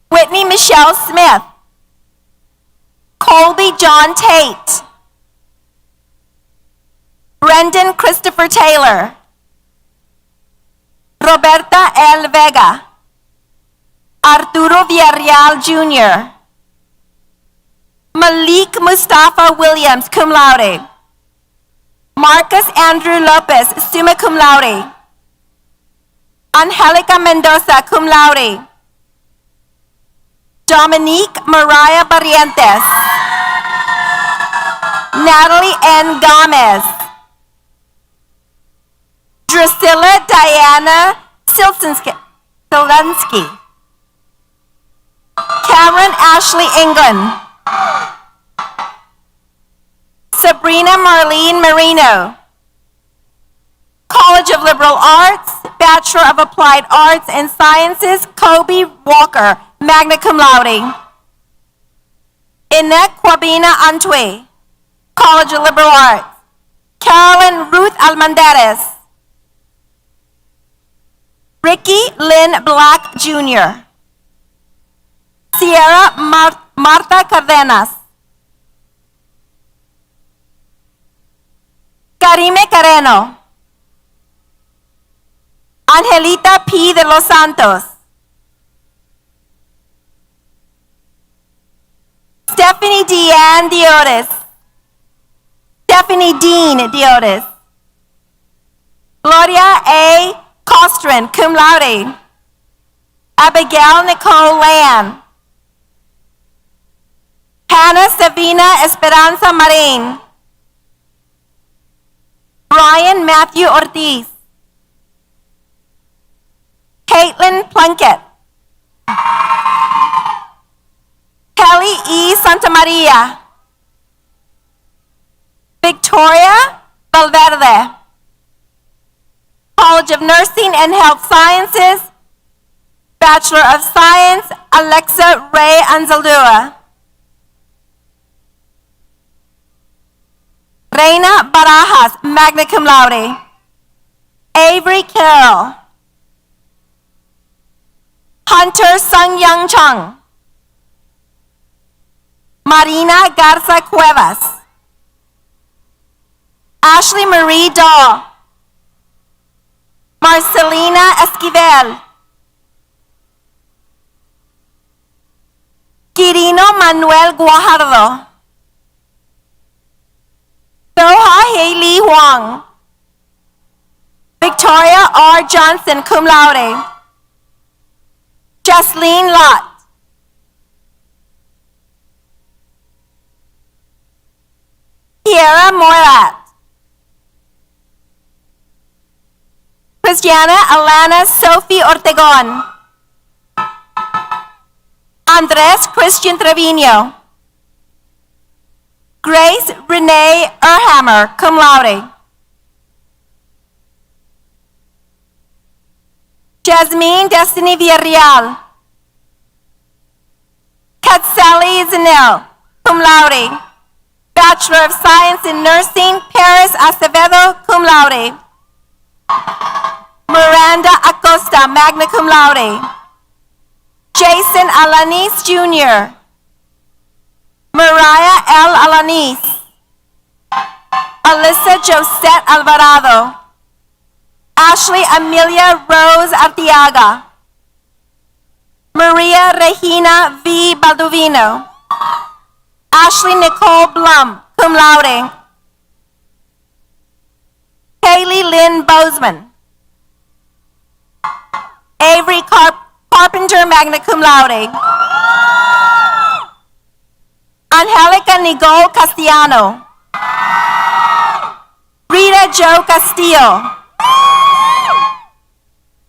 Whitney Michelle Smith. Colby John Tate. Brendan Christopher Taylor. Roberta L. Vega. Arturo Villarreal Jr. Malik Mustafa Williams, cum laude. Marcus Andrew Lopez, summa cum laude. Angelica Mendoza, cum laude. Dominique Mariah Barrientos. Natalie N. Gomez. Drusilla Diana Silensky. Cameron Ashley England. Sabrina Marlene Marino. College of Liberal Arts, Bachelor of Applied Arts and Sciences, Kobe Walker, magna cum laude. Inek Quabina Antwi, College of Liberal Arts. Carolyn Ruth Almendarez. Ricky Lynn Black Jr. Sierra Marta Cardenas. Karime Carreno. Angelita P. de los Santos. Stephanie Deanne Diotis. Stephanie Dean Diotis. Gloria A. Costrin, cum laude. Abigail Nicole Land. Hannah Savina Esperanza Marin. Brian Matthew Ortiz. Caitlin Plunkett. Kelly E. Santamaria. Victoria Valverde. College of Nursing and Health Sciences, Bachelor of Science, Alexa Ray Anzaldúa. Reina Barajas, magna cum laude. Avery Carroll. Hunter Sung Young Chung. Marina Garza Cuevas. Ashley Marie Daw. Marcelina Esquivel. Gideon Lino Manuel Guajardo. Soha Haley Huang. Victoria R. Johnson, cum laude. Jasleen Lott. Kiera Morat. Christiana Alana Sophie Ortegon. Andres Christian Trevino. Grace Renee Erhammer, cum laude. Jasmine Destiny Villarreal. Katseli Zanel, cum laude. Bachelor of Science in Nursing, Paris Acevedo, cum laude. Miranda Acosta, magna cum laude. Jason Alanis Jr. Mariah L. Alanis. Alyssa Josette Alvarado. Ashley Amelia Rose Artiaga. Maria Regina V. Baldovino. Ashley Nicole Blum, cum laude. Haley Lynn Bozeman. Avery Carpenter, magna cum laude. Angelica Nicole Castellano. Rita Jo Castillo.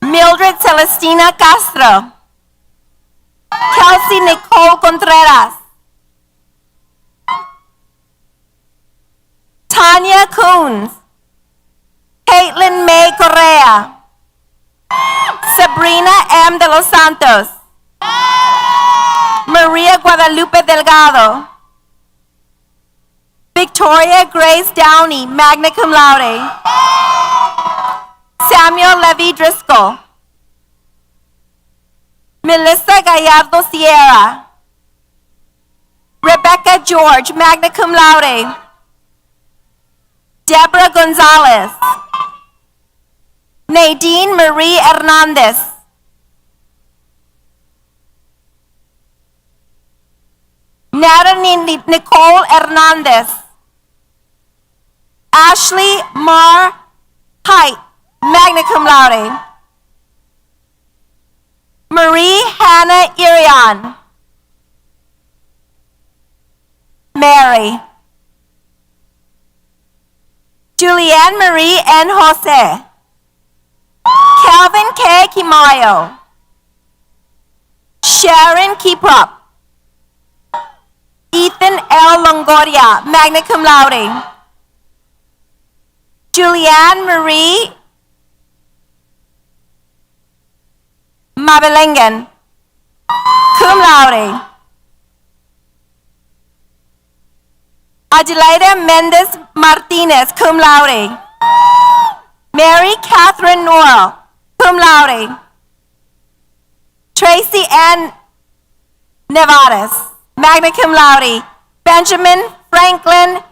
Mildred Celestina Castro. Kelsey Nicole Contreras. Tanya Coons. Caitlin May Correa. Sabrina M. de los Santos. Maria Guadalupe Delgado. Victoria Grace Downey, magna cum laude. Samuel Levy Driscoll. Melissa Gallardo Sierra. Rebecca George, magna cum laude. Deborah Gonzalez. Nadine Marie Hernandez. Natalie Nicole Hernandez. Ashley Mar Height, magna cum laude. Marie Hannah Irion. Mary. Julianne Marie N. Jose. Calvin K. Kimayo. Sharon Kiprop. Ethan L. Longoria, magna cum laude. Julianne Marie Mabelengen, cum laude. Adelaida Mendez Martinez, cum laude. Mary Catherine Norrell, cum laude. Tracy Ann Nevares, magna cum laude. Benjamin Franklin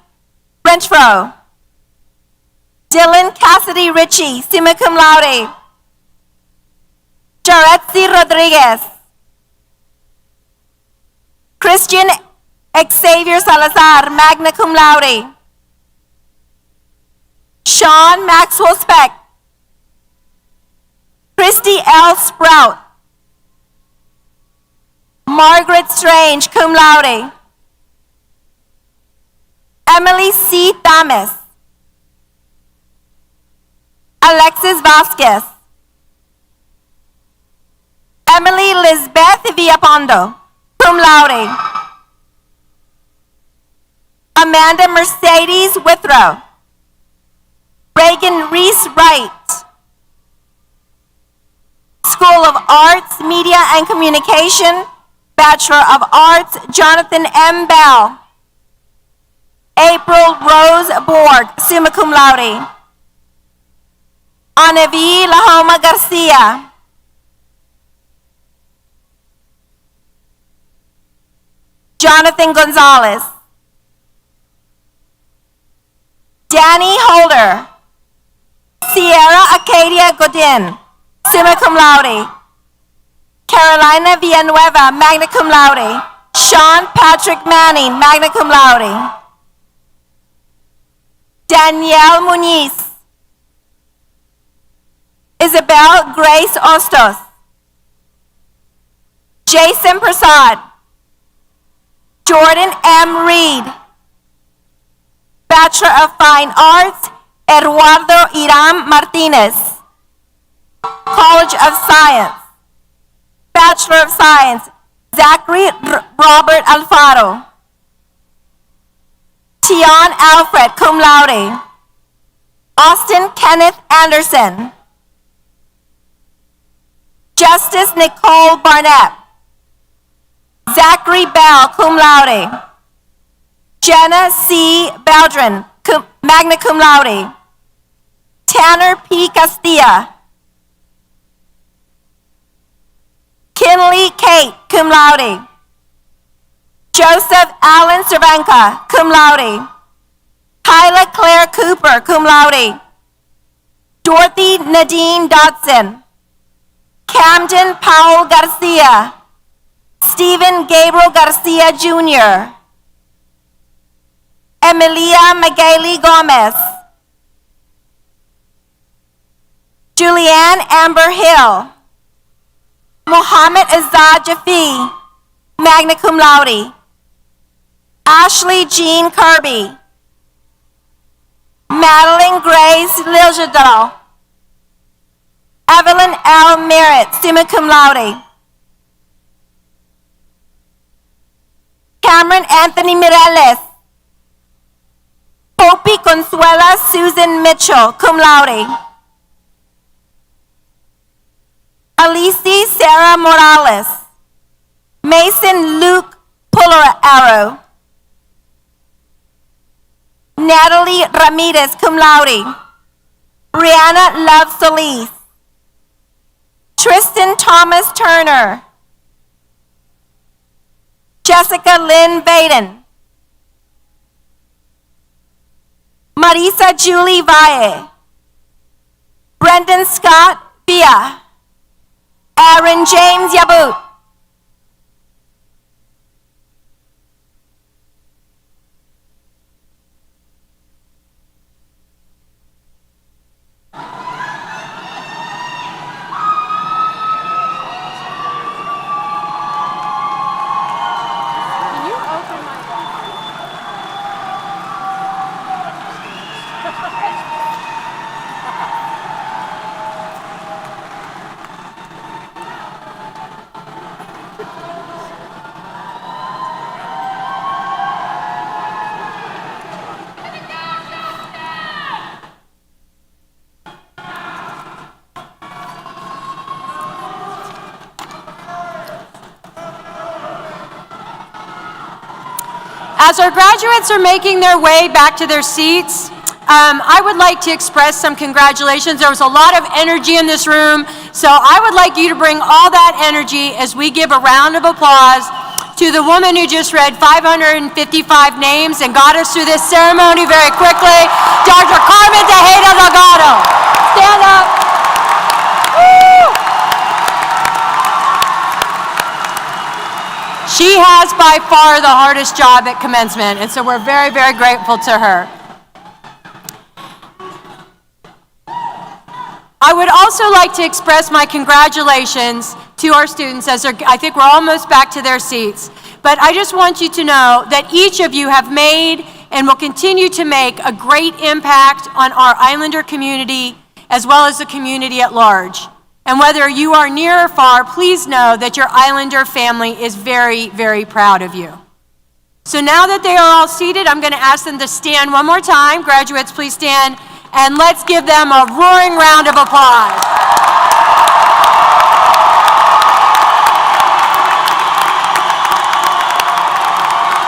Renfro. Dylan Cassidy Ritchie, summa cum laude. Jaretzi Rodriguez. Christian Xavier Salazar, magna cum laude. Sean Maxwell Speck. Christy L. Sprout. Margaret Strange, cum laude. Emily C. Thomas. Alexis Vasquez. Emily Lisbeth Villapondo, cum laude. Amanda Mercedes Withrow. Reagan Reese Wright. School of Arts, Media and Communication, Bachelor of Arts, Jonathan M. Bell. April Rose Borg, summa cum laude. Anavi Lahoma Garcia. Jonathan Gonzalez. Danny Holder. Sierra Acadia Godin, summa cum laude. Carolina Villanueva, magna cum laude. Sean Patrick Manning, magna cum laude. Danielle Muniz. Isabel Grace Ostos. Jason Prasad. Jordan M. Reed. Bachelor of Fine Arts, Eduardo Iram Martinez. College of Science. Bachelor of Science, Zachary Robert Alfaro. Tion Alfred, cum laude. Austin Kenneth Anderson. Justice Nicole Barnett. Zachary Bell, cum laude. Jenna C. Baldwin, magna cum laude. Tanner P. Castilla. Kinley Kate, cum laude. Joseph Allen Cervenka, cum laude. Hyla Claire Cooper, cum laude. Dorothy Nadine Dodson. Camden Powell Garcia. Stephen Gabriel Garcia Jr. Emilia Magali Gomez. Julianne Amber Hill. Mohammed Azad Jafi, magna cum laude. Ashley Jean Kirby. Madeline Grace Liljadal. Evelyn L. Merritt, summa cum laude. Cameron Anthony Mireles. Poppy Consuela Susan Mitchell, cum laude. Alicia Sarah Morales. Mason Luke Pulleraro. Natalie Ramirez, cum laude. Brianna Love Solis. Tristan Thomas Turner. Jessica Lynn Vaden. Marisa Julie Valle. Brendan Scott Villa. Aaron James Yabut. As our graduates are making their way back to their seats, I would like to express some congratulations. There was a lot of energy in this room, so I would like you to bring all that energy as we give a round of applause to the woman who just read 555 names and got us through this ceremony very quickly, Dr. Carmen Tejeda Delgado. Stand up. Woo! She has by far the hardest job at commencement, and so we're very, very grateful to her. I would also like to express my congratulations to our students as I think we're almost back to their seats. But I just want you to know that each of you have made and will continue to make a great impact on our Islander community as well as the community at large. And whether you are near or far, please know that your Islander family is very, very proud of you. So now that they are all seated, I'm going to ask them to stand one more time. Graduates, please stand, and let's give them a roaring round of applause.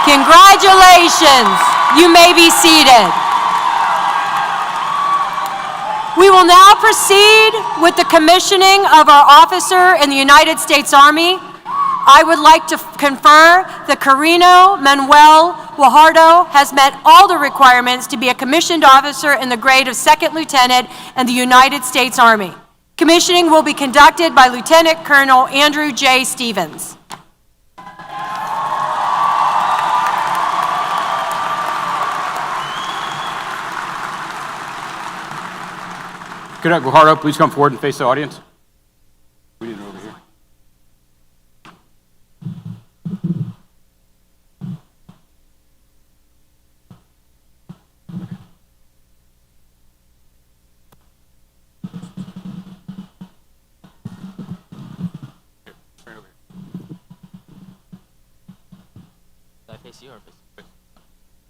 Congratulations. You may be seated. We will now proceed with the commissioning of our officer in the United States Army. I would like to confer that Carino Manuel Guajardo has met all the requirements to be a commissioned officer in the grade of second lieutenant in the United States Army. Commissioning will be conducted by Lieutenant Colonel Andrew J. Stevens. Cadet Guajardo please come forward and face the audience? We need it over here.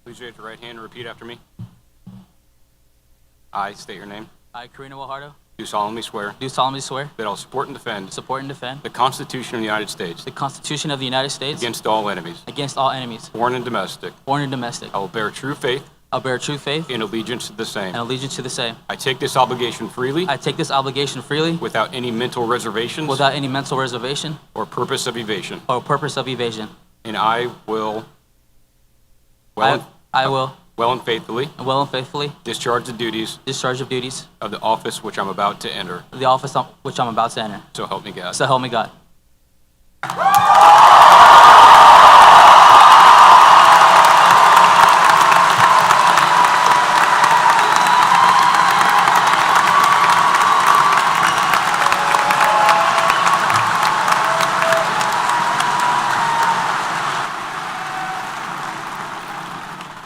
Please raise your right hand and repeat after me. I state your name. I, Karina Guajardo, Do solemnly swear do solemnly swear that I will support and defend to the Constitution of the United States the Constitution of the United States against all enemies, against all enemies, foreign and domestic. foreign and domestic. I will bear true faith I'll bear true faith and allegiance to the same. and allegiance to the same. I take this obligation freely I take this obligation freely without any mental reservations without any mental reservation or purpose of evasion. or purpose of evasion. And I will I will, well and faithfully well and faithfully, discharge the duties discharge the duties of the office which I'm about to enter. of the office which I'm about to enter. So help me God. So help me God.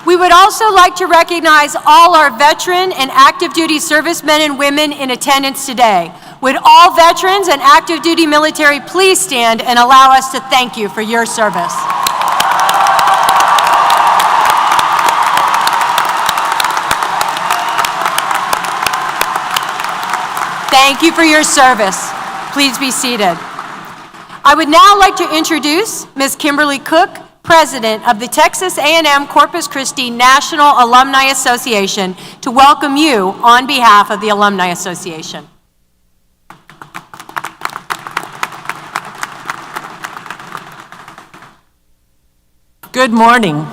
We would also like to recognize all our veteran and active duty servicemen and women in attendance today. Would all veterans and active duty military please stand and allow us to thank you for your service? Thank you for your service. Please be seated. I would now like to introduce Ms. Kimberly Cook, President of the Texas A&M Corpus Christi National Alumni Association, to welcome you on behalf of the Alumni Association. Good morning.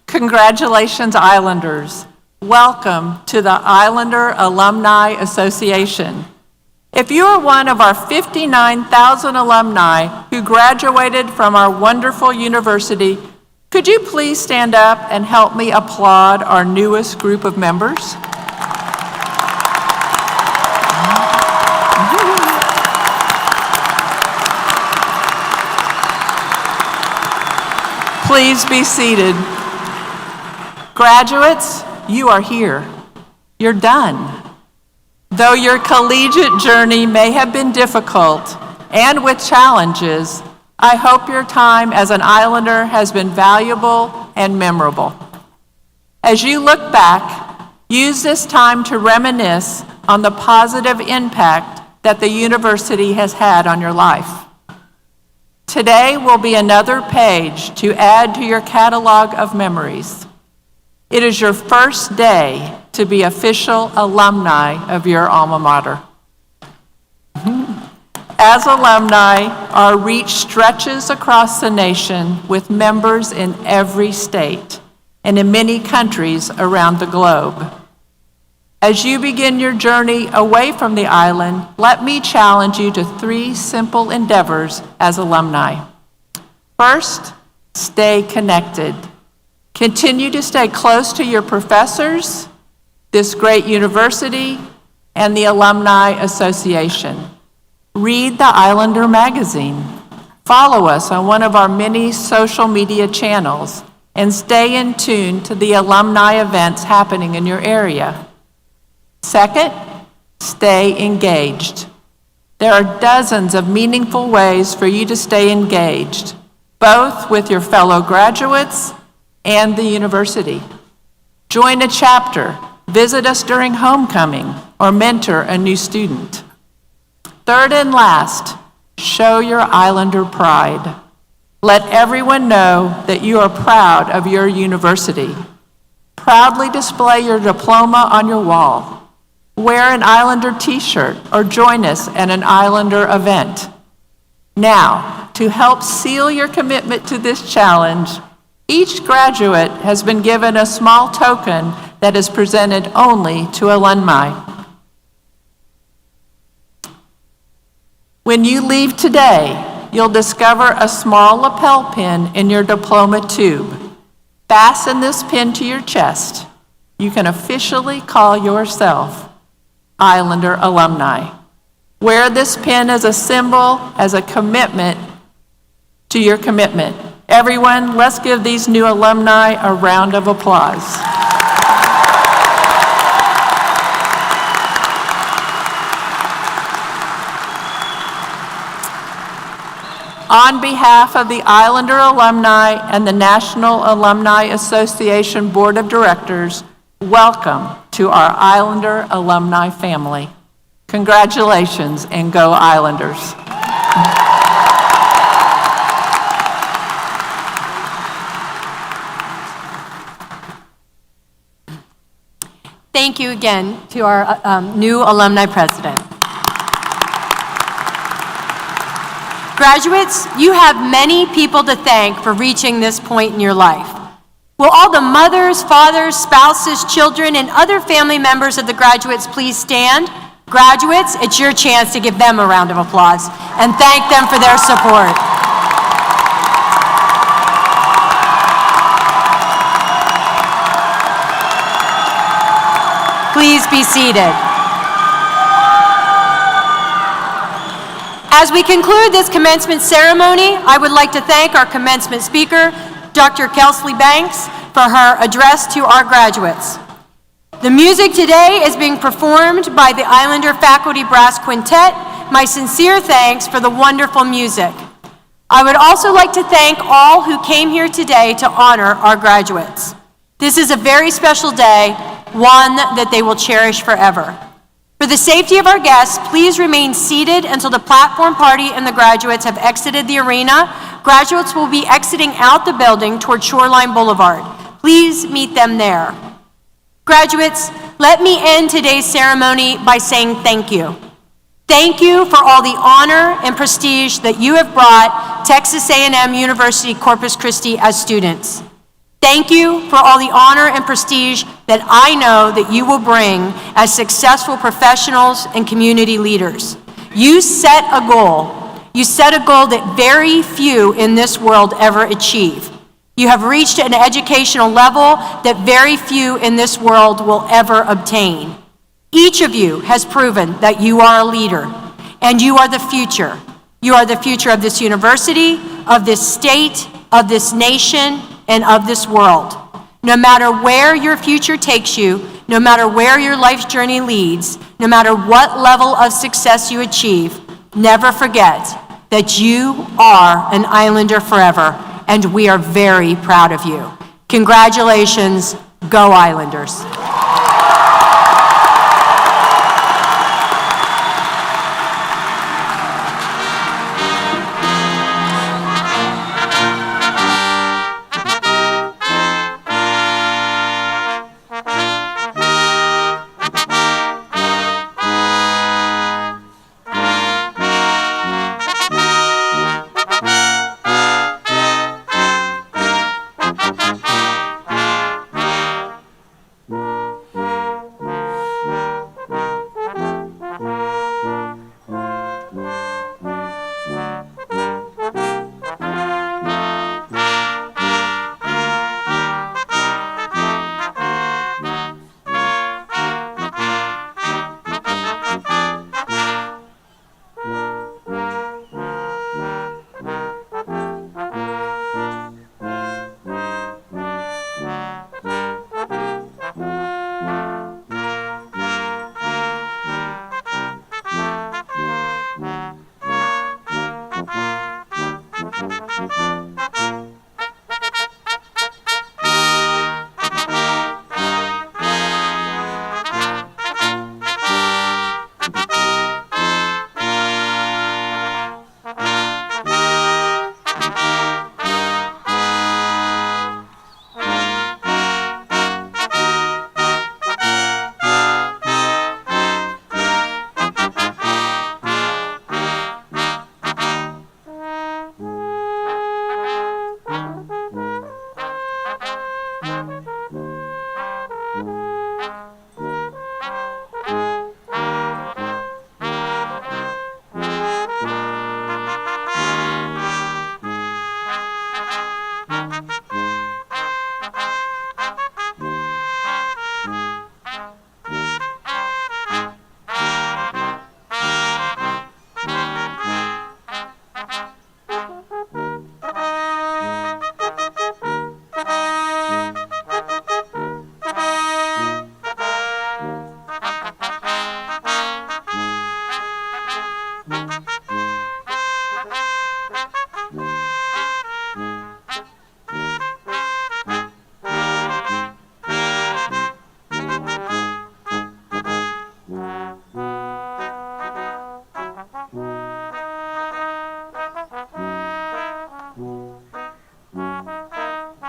Congratulations, Islanders. Welcome to the Islander Alumni Association. If you are one of our 59,000 alumni who graduated from our wonderful university, could you please stand up and help me applaud our newest group of members? Please be seated. Graduates, you are here. You're done. Though your collegiate journey may have been difficult and with challenges, I hope your time as an Islander has been valuable and memorable. As you look back, use this time to reminisce on the positive impact that the university has had on your life. Today will be another page to add to your catalog of memories. It is your first day to be official alumni of your alma mater. As alumni, our reach stretches across the nation with members in every state and in many countries around the globe. As you begin your journey away from the island, let me challenge you to 3 simple endeavors as alumni. First, stay connected. Continue to stay close to your professors, this great university, and the Alumni Association. Read the Islander magazine. Follow us on one of our many social media channels, and stay in tune to the alumni events happening in your area. Second, stay engaged. There are dozens of meaningful ways for you to stay engaged, both with your fellow graduates and the university. Join a chapter, visit us during homecoming, or mentor a new student. Third and last, show your Islander pride. Let everyone know that you are proud of your university. Proudly display your diploma on your wall. Wear an Islander t-shirt or join us at an Islander event. Now, to help seal your commitment to this challenge, each graduate has been given a small token that is presented only to alumni. When you leave today, you'll discover a small lapel pin in your diploma tube. Fasten this pin to your chest. You can officially call yourself Islander alumni. Wear this pin as a symbol, as a commitment to your commitment. Everyone, let's give these new alumni a round of applause. On behalf of the Islander alumni and the National Alumni Association Board of Directors, welcome to our Islander alumni family. Congratulations and go Islanders. Thank you again to our new alumni president. Graduates, you have many people to thank for reaching this point in your life. Will all the mothers, fathers, spouses, children, and other family members of the graduates please stand? Graduates, it's your chance to give them a round of applause and thank them for their support. Please be seated. As we conclude this commencement ceremony, I would like to thank our commencement speaker, Dr. Kelsey Banks, for her address to our graduates. The music today is being performed by the Islander Faculty Brass Quintet. My sincere thanks for the wonderful music. I would also like to thank all who came here today to honor our graduates. This is a very special day, one that they will cherish forever. For the safety of our guests, please remain seated until the platform party and the graduates have exited the arena. Graduates will be exiting out the building toward Shoreline Boulevard. Please meet them there. Graduates, let me end today's ceremony by saying thank you. Thank you for all the honor and prestige that you have brought Texas A&M University Corpus Christi as students. Thank you for all the honor and prestige that I know that you will bring as successful professionals and community leaders. You set a goal. You set a goal that very few in this world ever achieve. You have reached an educational level that very few in this world will ever obtain. Each of you has proven that you are a leader, and you are the future. You are the future of this university, of this state, of this nation, and of this world. No matter where your future takes you, no matter where your life's journey leads, no matter what level of success you achieve, never forget that you are an Islander forever, and we are very proud of you. Congratulations, go Islanders.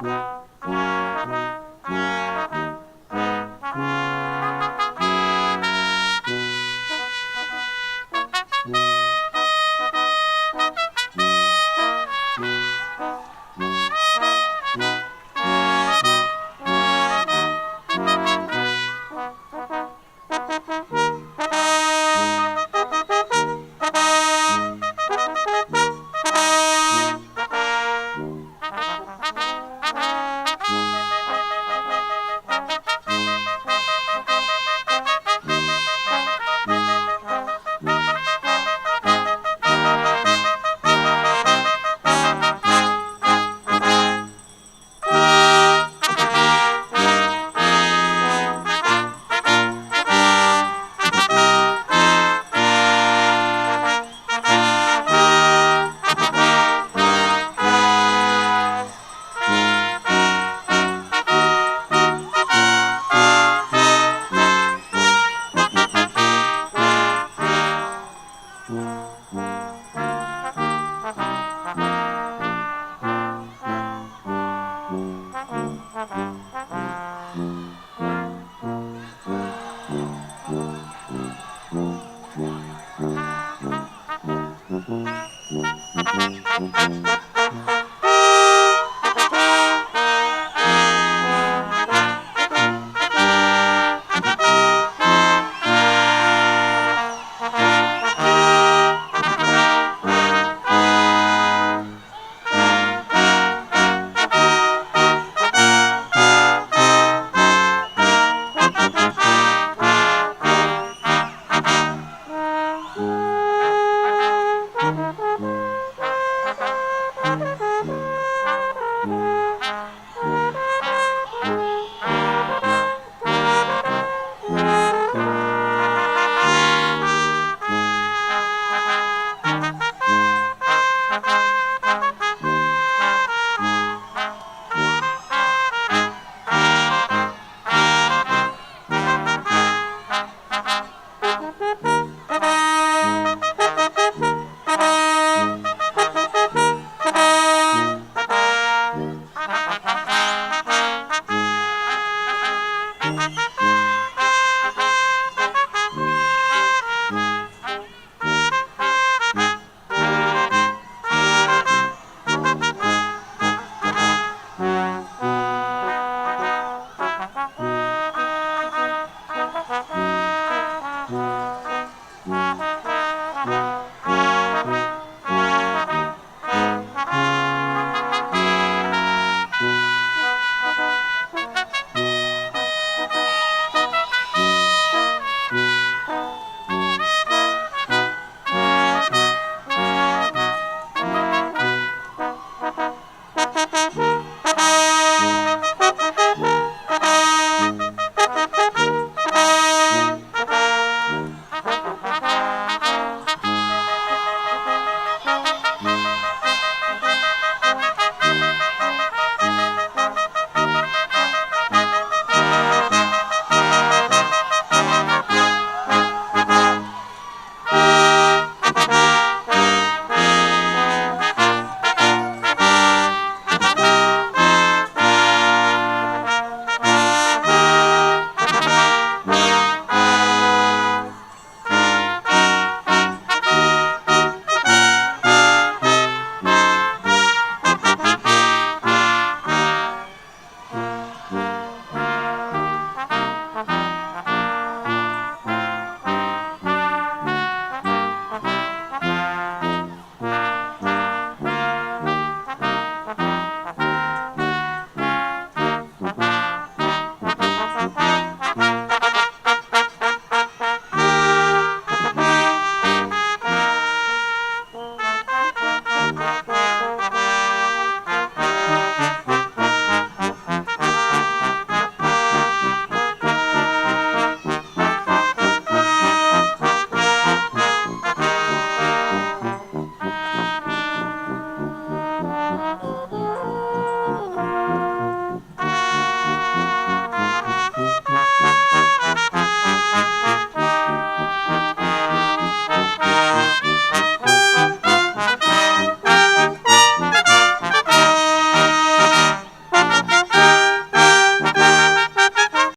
Thank you.